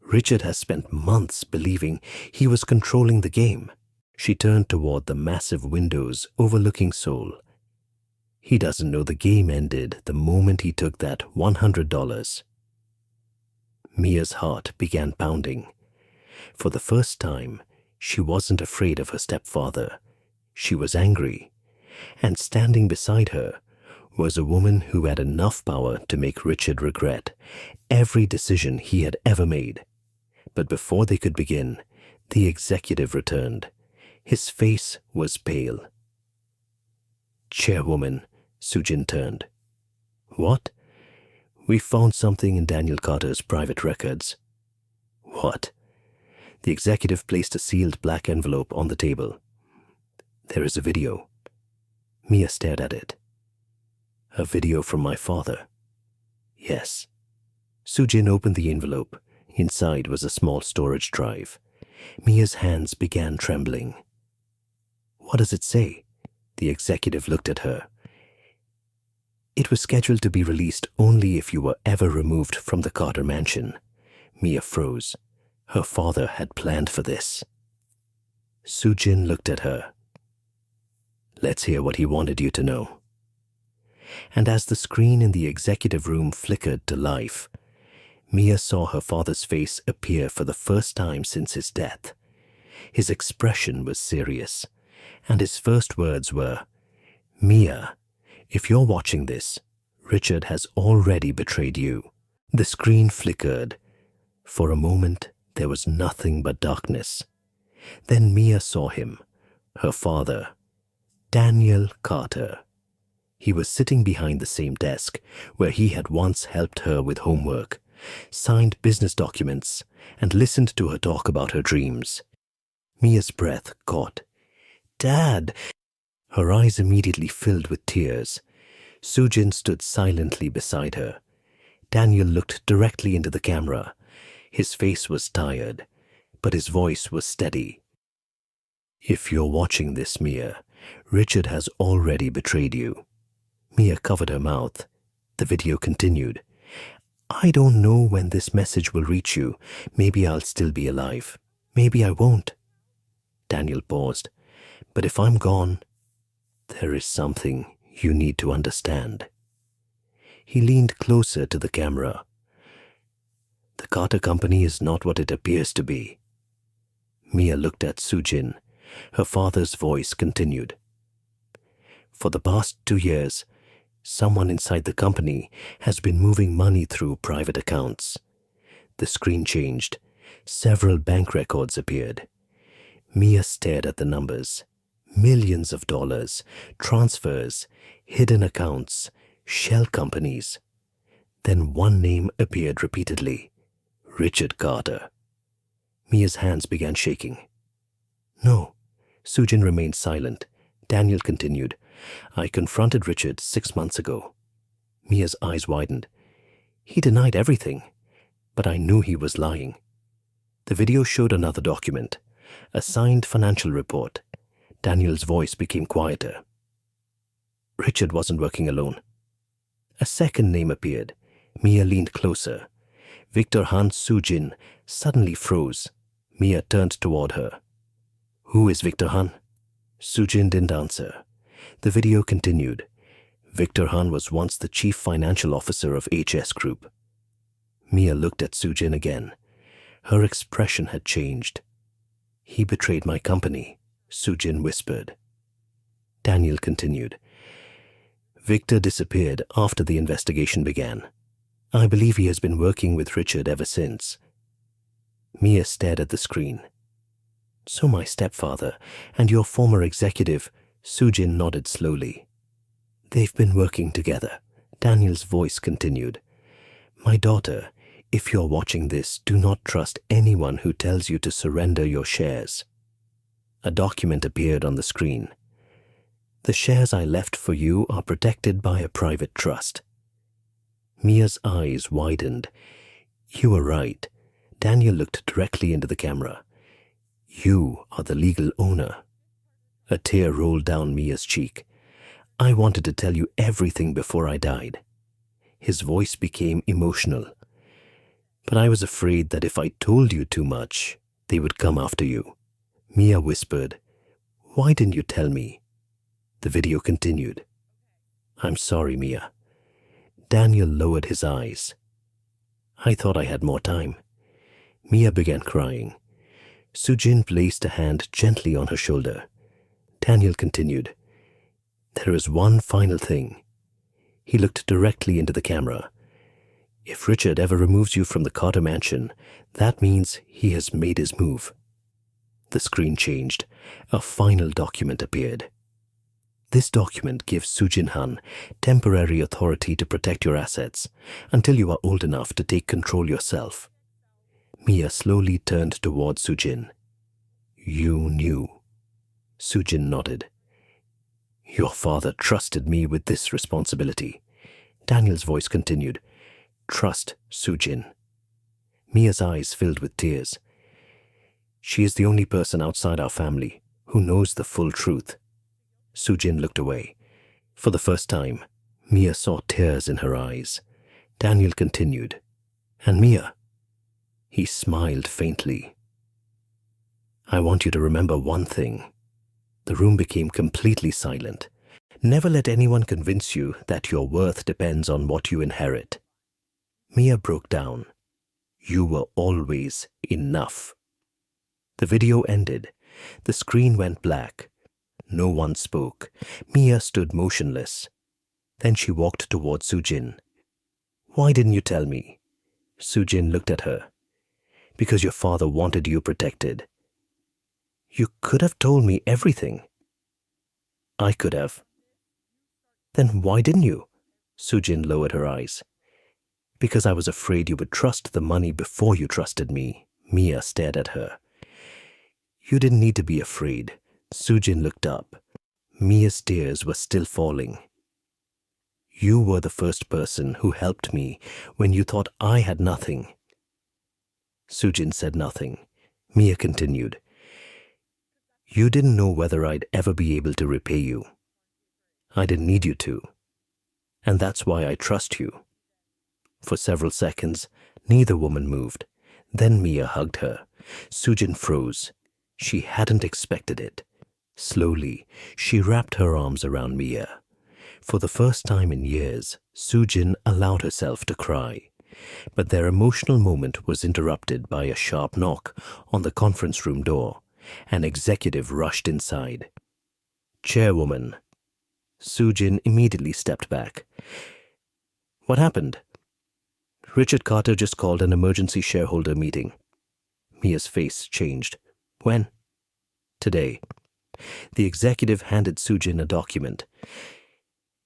Speaker 1: Richard has spent months believing he was controlling the game. She turned toward the massive windows overlooking Seoul. He doesn't know the game ended the moment he took that $100. Mia's heart began pounding. For the first time, she wasn't afraid of her stepfather. She was angry. And standing beside her was a woman who had enough power to make Richard regret every decision he had ever made. But before they could begin, the executive returned. His face was pale. Chairwoman, Soo-jin turned. What? We found something in Daniel Carter's private records. What? The executive placed a sealed black envelope on the table. There is a video. Mia stared at it. A video from my father. Yes. Soo-jin opened the envelope. Inside was a small storage drive. Mia's hands began trembling. What does it say? The executive looked at her. It was scheduled to be released only if you were ever removed from the Carter mansion. Mia froze. Her father had planned for this. Soo-jin looked at her. Let's hear what he wanted you to know. And as the screen in the executive room flickered to life, Mia saw her father's face appear for the first time since his death. His expression was serious, and his first words were, Mia, if you're watching this, Richard has already betrayed you. The screen flickered. For a moment, there was nothing but darkness. Then Mia saw him, her father, Daniel Carter. He was sitting behind the same desk where he had once helped her with homework, signed business documents, and listened to her talk about her dreams. Mia's breath caught. Dad! Her eyes immediately filled with tears. Soo-jin stood silently beside her. Daniel looked directly into the camera. His face was tired, but his voice was steady. If you're watching this, Mia, Richard has already betrayed you. Mia covered her mouth. The video continued. I don't know when this message will reach you. Maybe I'll still be alive. Maybe I won't. Daniel paused. But if I'm gone, there is something you need to understand. He leaned closer to the camera. The Carter Company is not what it appears to be. Mia looked at Soo-jin. Her father's voice continued. For the past 2 years, someone inside the company has been moving money through private accounts. The screen changed. Several bank records appeared. Mia stared at the numbers. Millions of dollars, transfers, hidden accounts, shell companies. Then one name appeared repeatedly. Richard Carter. Mia's hands began shaking. No. Soo-jin remained silent. Daniel continued. I confronted Richard 6 months ago. Mia's eyes widened. He denied everything, but I knew he was lying. The video showed another document, a signed financial report. Daniel's voice became quieter. Richard wasn't working alone. A second name appeared. Mia leaned closer. Victor Han Soo-jin suddenly froze. Mia turned toward her. Who is Victor Han? Soo-jin didn't answer. The video continued. Victor Han was once the chief financial officer of HS Group. Mia looked at Soo-jin again. Her expression had changed. He betrayed my company, Soo-jin whispered. Daniel continued. Victor disappeared after the investigation began. I believe he has been working with Richard ever since. Mia stared at the screen. So my stepfather and your former executive, Soo-jin nodded slowly. They've been working together. Daniel's voice continued. My daughter, if you're watching this, do not trust anyone who tells you to surrender your shares. A document appeared on the screen. The shares I left for you are protected by a private trust. Mia's eyes widened. You were right. Daniel looked directly into the camera. You are the legal owner. A tear rolled down Mia's cheek. I wanted to tell you everything before I died. His voice became emotional. But I was afraid that if I told you too much, they would come after you. Mia whispered, Why didn't you tell me? The video continued. I'm sorry, Mia. Daniel lowered his eyes. I thought I had more time. Mia began crying. Soo-jin placed a hand gently on her shoulder. Daniel continued, There is one final thing. He looked directly into the camera. If Richard ever removes you from the Carter mansion, that means he has made his move. The screen changed. A final document appeared. This document gives Soo-jin Han temporary authority to protect your assets until you are old enough to take control yourself. Mia slowly turned towards Soo-jin. You knew. Soo-jin nodded. Your father trusted me with this responsibility. Daniel's voice continued. Trust Soo-jin. Mia's eyes filled with tears. She is the only person outside our family who knows the full truth. Soo-jin looked away. For the first time, Mia saw tears in her eyes. Daniel continued. And Mia? He smiled faintly. I want you to remember one thing. The room became completely silent. Never let anyone convince you that your worth depends on what you inherit. Mia broke down. You were always enough. The video ended. The screen went black. No one spoke. Mia stood motionless. Then she walked towards Soo-jin. Why didn't you tell me? Soo-jin looked at her. Because your father wanted you protected. You could have told me everything. I could have. Then why didn't you? Soo-jin lowered her eyes. Because I was afraid you would trust the money before you trusted me. Mia stared at her. You didn't need to be afraid. Soo-jin looked up. Mia's tears were still falling. You were the first person who helped me when you thought I had nothing. Soo-jin said nothing. Mia continued. You didn't know whether I'd ever be able to repay you. I didn't need you to. And that's why I trust you. For several seconds, neither woman moved. Then Mia hugged her. Soo-jin froze. She hadn't expected it. Slowly, she wrapped her arms around Mia. For the first time in years, Soo-jin allowed herself to cry. But their emotional moment was interrupted by a sharp knock on the conference room door. An executive rushed inside. Chairwoman. Soo-jin immediately stepped back. What happened? Richard Carter just called an emergency shareholder meeting. Mia's face changed. When? Today. The executive handed Soo-jin a document.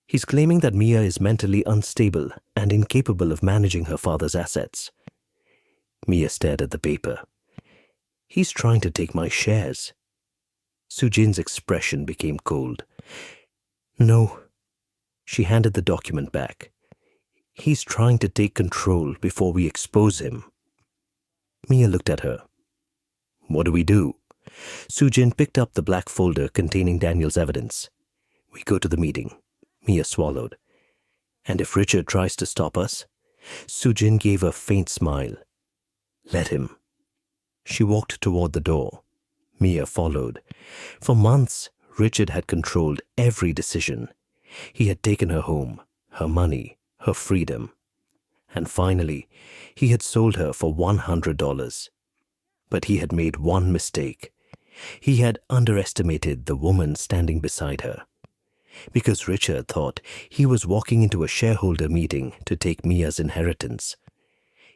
Speaker 1: He's claiming that Mia is mentally unstable and incapable of managing her father's assets. Mia stared at the paper. He's trying to take my shares. Soo-jin's expression became cold. No. She handed the document back. He's trying to take control before we expose him. Mia looked at her. What do we do? Soo-jin picked up the black folder containing Daniel's evidence. We go to the meeting. Mia swallowed. And if Richard tries to stop us? Soo-jin gave a faint smile. Let him. She walked toward the door. Mia followed. For months, Richard had controlled every decision. He had taken her home, her money, her freedom. And finally, he had sold her for $100. But he had made one mistake. He had underestimated the woman standing beside her. Because Richard thought he was walking into a shareholder meeting to take Mia's inheritance.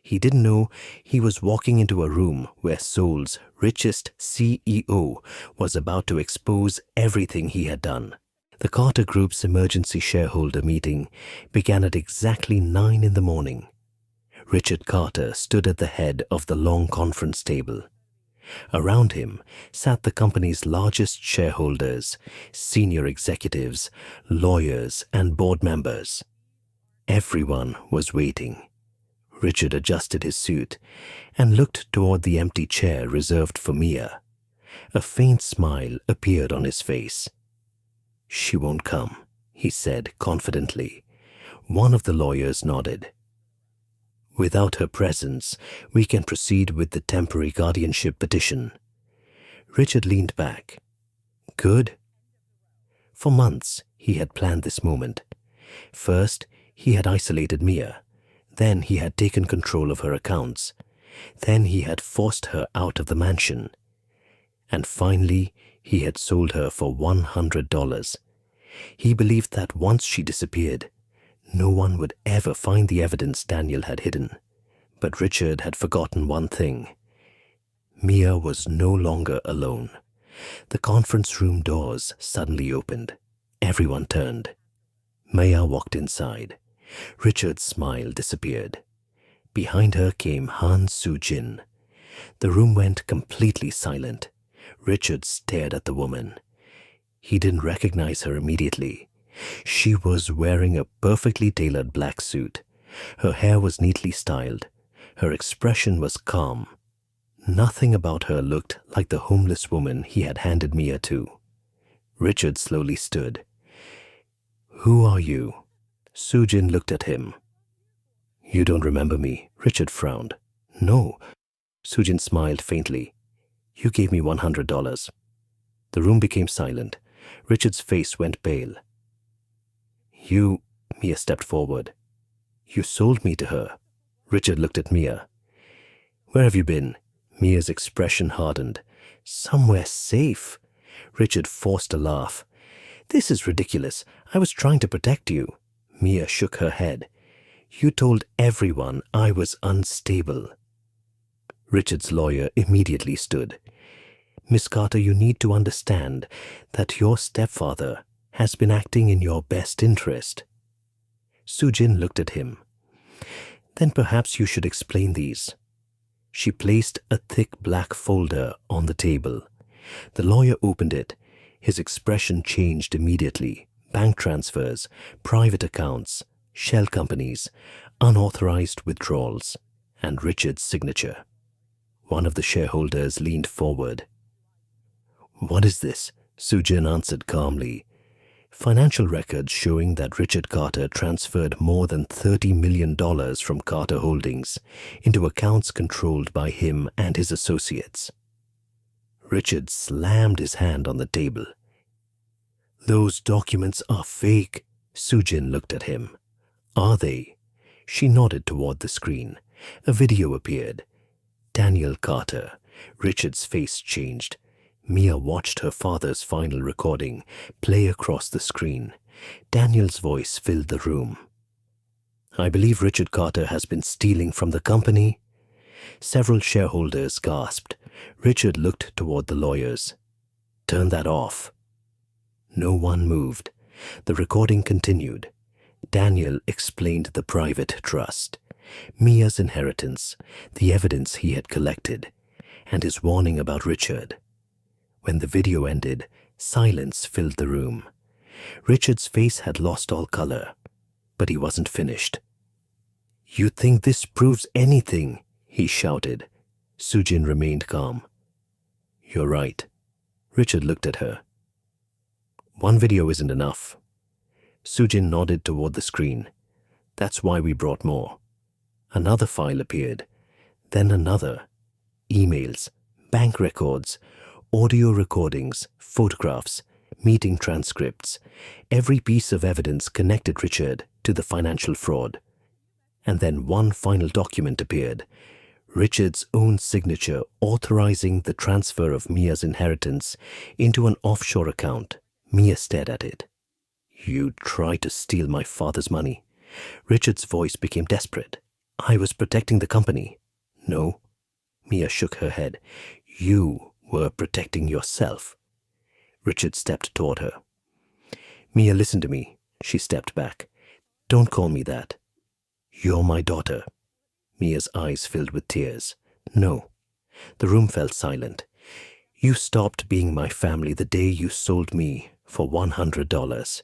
Speaker 1: He didn't know he was walking into a room where Seoul's richest CEO was about to expose everything he had done. The Carter Group's emergency shareholder meeting began at exactly 9 in the morning. Richard Carter stood at the head of the long conference table. Around him sat the company's largest shareholders, senior executives, lawyers, and board members. Everyone was waiting. Richard adjusted his suit and looked toward the empty chair reserved for Mia. A faint smile appeared on his face. "She won't come," he said confidently. One of the lawyers nodded. "Without her presence, we can proceed with the temporary guardianship petition." Richard leaned back. "Good." For months, he had planned this moment. First, he had isolated Mia. Then he had taken control of her accounts. Then he had forced her out of the mansion. And finally, he had sold her for $100. He believed that once she disappeared, no one would ever find the evidence Daniel had hidden. But Richard had forgotten one thing. Mia was no longer alone. The conference room doors suddenly opened. Everyone turned. Maya walked inside. Richard's smile disappeared. Behind her came Han Soo-jin. The room went completely silent. Richard stared at the woman. He didn't recognize her immediately. She was wearing a perfectly tailored black suit. Her hair was neatly styled. Her expression was calm. Nothing about her looked like the homeless woman he had handed Mia to. Richard slowly stood. "Who are you?" Soo-jin looked at him. "You don't remember me?" Richard frowned. "No." Soo-jin smiled faintly. "You gave me $100. The room became silent. Richard's face went pale. "You," Mia stepped forward. "You sold me to her." Richard looked at Mia. "Where have you been?" Mia's expression hardened. "Somewhere safe." Richard forced a laugh. "This is ridiculous. I was trying to protect you." Mia shook her head. "You told everyone I was unstable." Richard's lawyer immediately stood. "Miss Carter, you need to understand that your stepfather has been acting in your best interest." Soo-jin looked at him. "Then perhaps you should explain these." She placed a thick black folder on the table. The lawyer opened it. His expression changed immediately. Bank transfers, private accounts, shell companies, unauthorized withdrawals, and Richard's signature. One of the shareholders leaned forward. "What is this?" Soo-jin answered calmly. "Financial records showing that Richard Carter transferred more than $30 million from Carter Holdings into accounts controlled by him and his associates." Richard slammed his hand on the table. "Those documents are fake." Soo-jin looked at him. "Are they?" She nodded toward the screen. A video appeared. Daniel Carter. Richard's face changed. Mia watched her father's final recording play across the screen. Daniel's voice filled the room. "I believe Richard Carter has been stealing from the company." Several shareholders gasped. Richard looked toward the lawyers. "Turn that off." No one moved. The recording continued. Daniel explained the private trust, Mia's inheritance, the evidence he had collected, and his warning about Richard. When the video ended, silence filled the room. Richard's face had lost all color, but he wasn't finished. "You think this proves anything?" he shouted. Soo-jin remained calm. "You're right." Richard looked at her. "One video isn't enough." Soo-jin nodded toward the screen. "That's why we brought more." Another file appeared, then another. Emails, bank records, audio recordings, photographs, meeting transcripts. Every piece of evidence connected Richard to the financial fraud. And then one final document appeared. Richard's own signature authorizing the transfer of Mia's inheritance into an offshore account. Mia stared at it. "You tried to steal my father's money." Richard's voice became desperate. "I was protecting the company." "No." Mia shook her head. "You were protecting yourself." Richard stepped toward her. "Mia, listen to me." She stepped back. "Don't call me that. You're my daughter." Mia's eyes filled with tears. "No." The room fell silent. You stopped being my family the day you sold me for $100.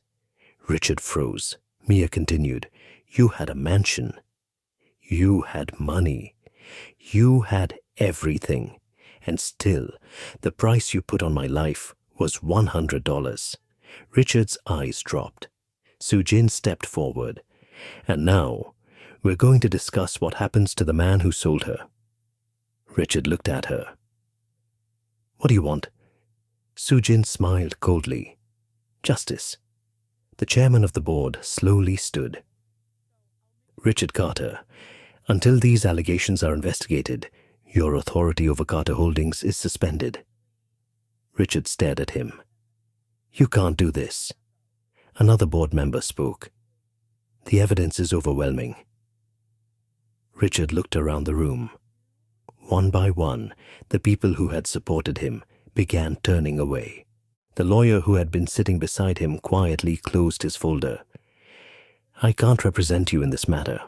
Speaker 1: Richard froze. Mia continued. You had a mansion. You had money. You had everything. And still, the price you put on my life was $100. Richard's eyes dropped. Soo-jin stepped forward. And now, we're going to discuss what happens to the man who sold her. Richard looked at her. What do you want? Soo-jin smiled coldly. Justice. The chairman of the board slowly stood. Richard Carter, until these allegations are investigated, your authority over Carter Holdings is suspended. Richard stared at him. You can't do this. Another board member spoke. The evidence is overwhelming. Richard looked around the room. One by one, the people who had supported him began turning away. The lawyer who had been sitting beside him quietly closed his folder. I can't represent you in this matter.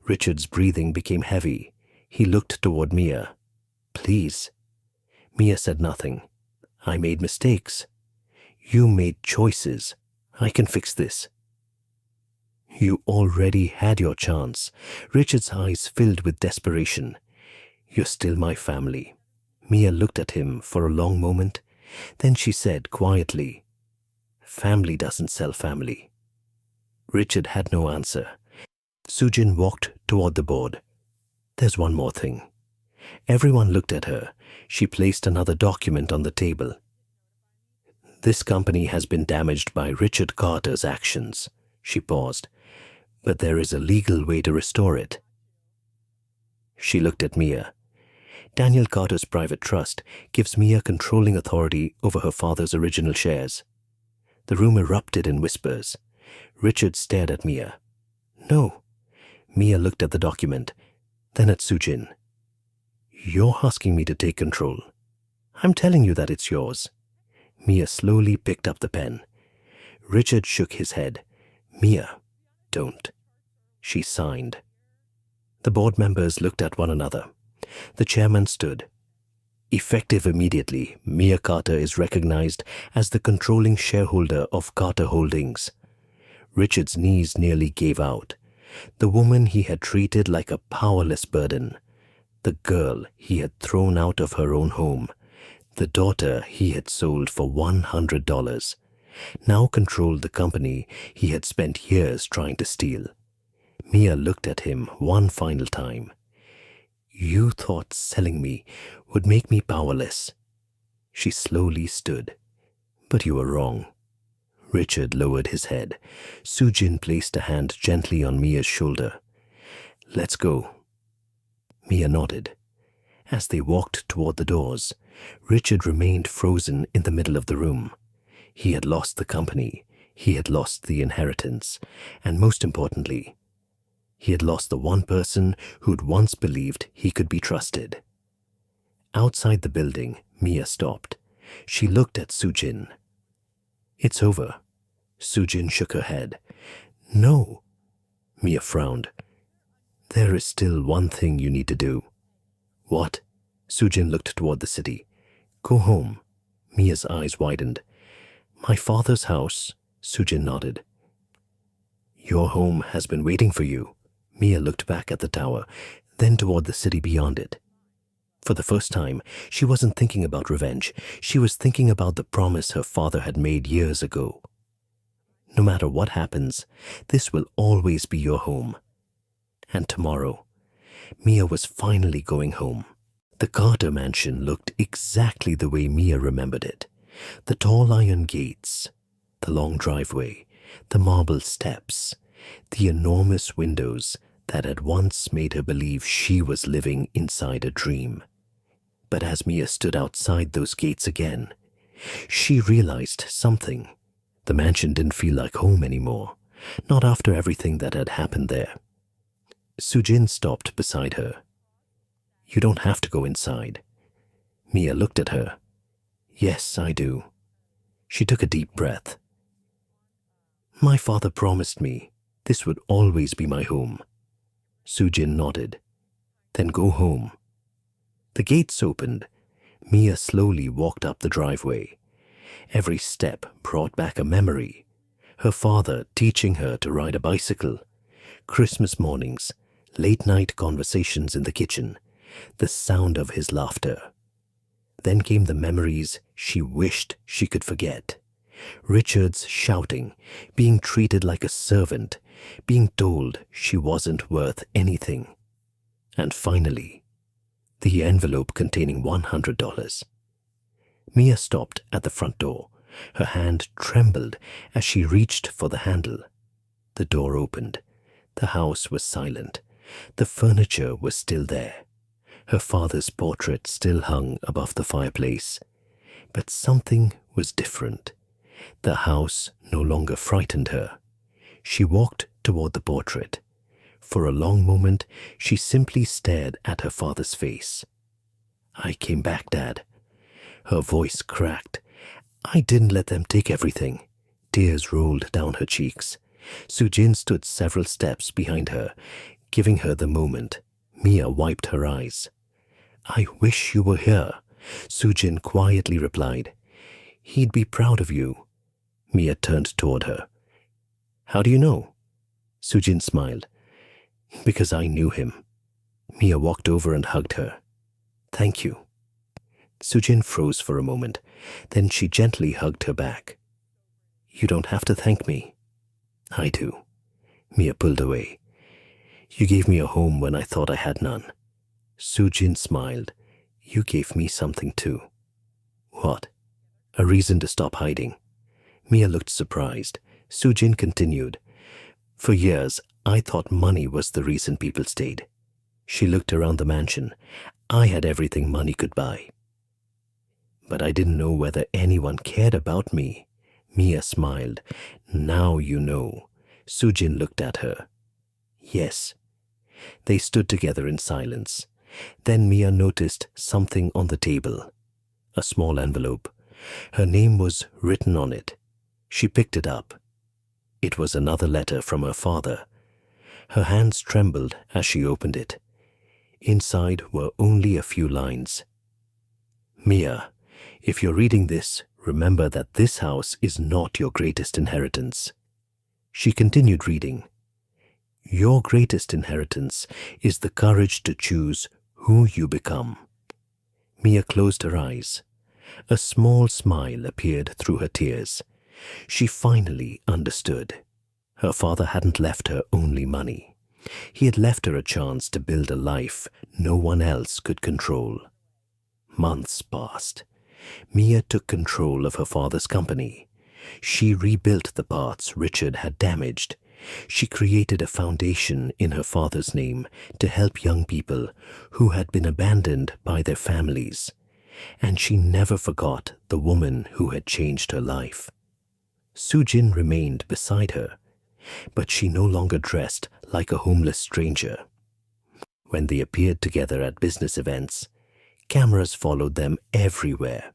Speaker 1: Richard's breathing became heavy. He looked toward Mia. Please. Mia said nothing. I made mistakes. You made choices. I can fix this. You already had your chance. Richard's eyes filled with desperation. You're still my family. Mia looked at him for a long moment. Then she said quietly, family doesn't sell family. Richard had no answer. Soo-jin walked toward the board. There's one more thing. Everyone looked at her. She placed another document on the table. This company has been damaged by Richard Carter's actions. She paused. But there is a legal way to restore it. She looked at Mia. Daniel Carter's private trust gives Mia controlling authority over her father's original shares. The room erupted in whispers. Richard stared at Mia. No. Mia looked at the document, then at Soo-jin. You're asking me to take control. I'm telling you that it's yours. Mia slowly picked up the pen. Richard shook his head. Mia, don't. She signed. The board members looked at one another. The chairman stood. Effective immediately, Mia Carter is recognized as the controlling shareholder of Carter Holdings. Richard's knees nearly gave out. The woman he had treated like a powerless burden, the girl he had thrown out of her own home, the daughter he had sold for $100, now controlled the company he had spent years trying to steal. Mia looked at him one final time. You thought selling me would make me powerless. She slowly stood. But you were wrong. Richard lowered his head. Soo-jin placed a hand gently on Mia's shoulder. Let's go. Mia nodded. As they walked toward the doors, Richard remained frozen in the middle of the room. He had lost the company. He had lost the inheritance. And most importantly, he had lost the one person who'd once believed he could be trusted. Outside the building, Mia stopped. She looked at Soo-jin. It's over. Soo-jin shook her head. No. Mia frowned. There is still one thing you need to do. What? Soo-jin looked toward the city. Go home. Mia's eyes widened. My father's house. Soo-jin nodded. Your home has been waiting for you. Mia looked back at the tower, then toward the city beyond it. For the first time, she wasn't thinking about revenge. She was thinking about the promise her father had made years ago. No matter what happens, this will always be your home. And tomorrow, Mia was finally going home. The Carter mansion looked exactly the way Mia remembered it. The tall iron gates, the long driveway, the marble steps, the enormous windows that had once made her believe she was living inside a dream. But as Mia stood outside those gates again, she realized something. The mansion didn't feel like home anymore, not after everything that had happened there. Soo-jin stopped beside her. You don't have to go inside. Mia looked at her. Yes, I do. She took a deep breath. My father promised me this would always be my home. Soo-jin nodded. Then go home. The gates opened. Mia slowly walked up the driveway. Every step brought back a memory. Her father teaching her to ride a bicycle. Christmas mornings, late-night conversations in the kitchen, the sound of his laughter. Then came the memories she wished she could forget. Richard's shouting, being treated like a servant, being told she wasn't worth anything. And finally, the envelope containing $100. Mia stopped at the front door. Her hand trembled as she reached for the handle. The door opened. The house was silent. The furniture was still there. Her father's portrait still hung above the fireplace. But something was different. The house no longer frightened her. She walked toward the portrait. For a long moment, she simply stared at her father's face. "I came back, Dad." Her voice cracked. "I didn't let them take everything." Tears rolled down her cheeks. Soo-jin stood several steps behind her, giving her the moment. Mia wiped her eyes. "I wish you were here," Soo-jin quietly replied. "He'd be proud of you." Mia turned toward her. "How do you know?" Soo-jin smiled. "Because I knew him." Mia walked over and hugged her. "Thank you." Soo-jin froze for a moment. Then she gently hugged her back. "You don't have to thank me." "I do." Mia pulled away. "You gave me a home when I thought I had none." Soo-jin smiled. "You gave me something too." "What?" "A reason to stop hiding." Mia looked surprised. Soo-jin continued. "For years, I thought money was the reason people stayed." She looked around the mansion. "I had everything money could buy. But I didn't know whether anyone cared about me." Mia smiled. "Now you know." Soo-jin looked at her. "Yes." They stood together in silence. Then Mia noticed something on the table. A small envelope. Her name was written on it. She picked it up. It was another letter from her father. Her hands trembled as she opened it. Inside were only a few lines. "Mia, if you're reading this, remember that this house is not your greatest inheritance." She continued reading. "Your greatest inheritance is the courage to choose who you become." Mia closed her eyes. A small smile appeared through her tears. She finally understood. Her father hadn't left her only money. He had left her a chance to build a life no one else could control. Months passed. Mia took control of her father's company. She rebuilt the parts Richard had damaged. She created a foundation in her father's name to help young people who had been abandoned by their families. And she never forgot the woman who had changed her life. Soo-jin remained beside her, but she no longer dressed like a homeless stranger. When they appeared together at business events, cameras followed them everywhere.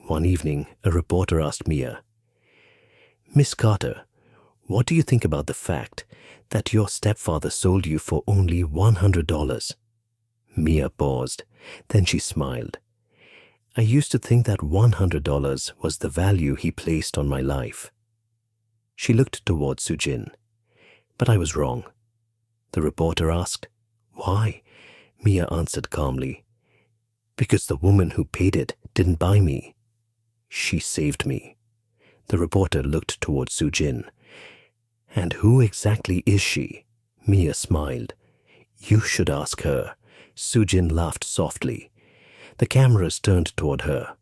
Speaker 1: One evening, a reporter asked Mia, "Miss Carter, what do you think about the fact that your stepfather sold you for only $100? Mia paused. Then she smiled. "I used to think that $100 was the value he placed on my life." She looked toward Soo-jin. "But I was wrong." The reporter asked, "Why?" Mia answered calmly, "Because the woman who paid it didn't buy me. She saved me." The reporter looked toward Soo-jin. "And who exactly is she?" Mia smiled. "You should ask her." Soo-jin laughed softly. The cameras turned toward her.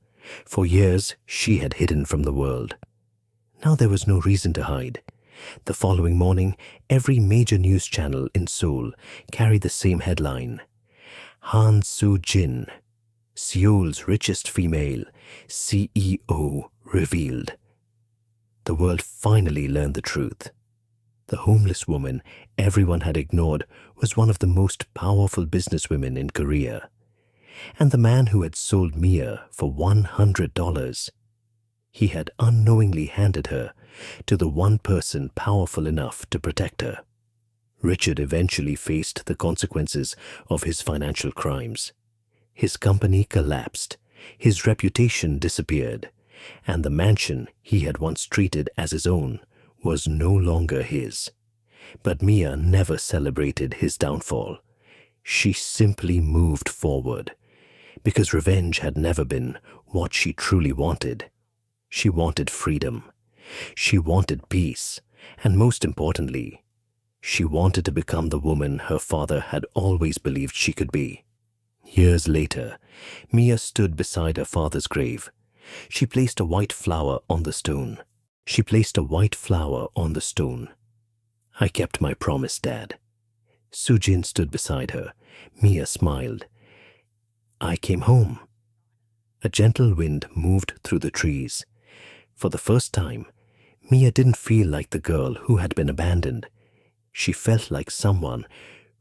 Speaker 1: For years, she had hidden from the world. Now there was no reason to hide. The following morning, every major news channel in Seoul carried the same headline: Han Soo-jin, Seoul's richest female, CEO revealed. The world finally learned the truth. The homeless woman everyone had ignored was one of the most powerful businesswomen in Korea. And the man who had sold Mia for $100, he had unknowingly handed her to the one person powerful enough to protect her. Richard eventually faced the consequences of his financial crimes. His company collapsed, his reputation disappeared, and the mansion he had once treated as his own was no longer his. But Mia never celebrated his downfall. She simply moved forward, because revenge had never been what she truly wanted. She wanted freedom. She wanted peace, and most importantly, she wanted to become the woman her father had always believed she could be. Years later, Mia stood beside her father's grave. She placed a white flower on the stone. I kept my promise, Dad. Soo-jin stood beside her. Mia smiled. I came home. A gentle wind moved through the trees. For the first time, Mia didn't feel like the girl who had been abandoned. She felt like someone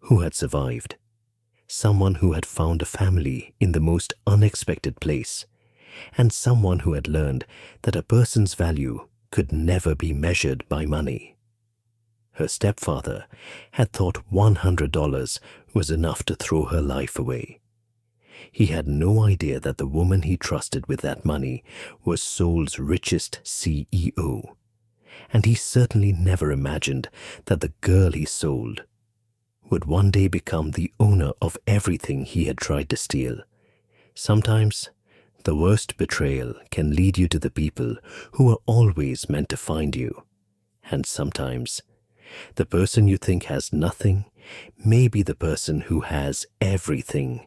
Speaker 1: who had survived. Someone who had found a family in the most unexpected place. And someone who had learned that a person's value could never be measured by money. Her stepfather had thought $100 was enough to throw her life away. He had no idea that the woman he trusted with that money was Seoul's richest CEO. And he certainly never imagined that the girl he sold would one day become the owner of everything he had tried to steal. Sometimes, the worst betrayal can lead you to the people who are always meant to find you. And sometimes, the person you think has nothing may be the person who has everything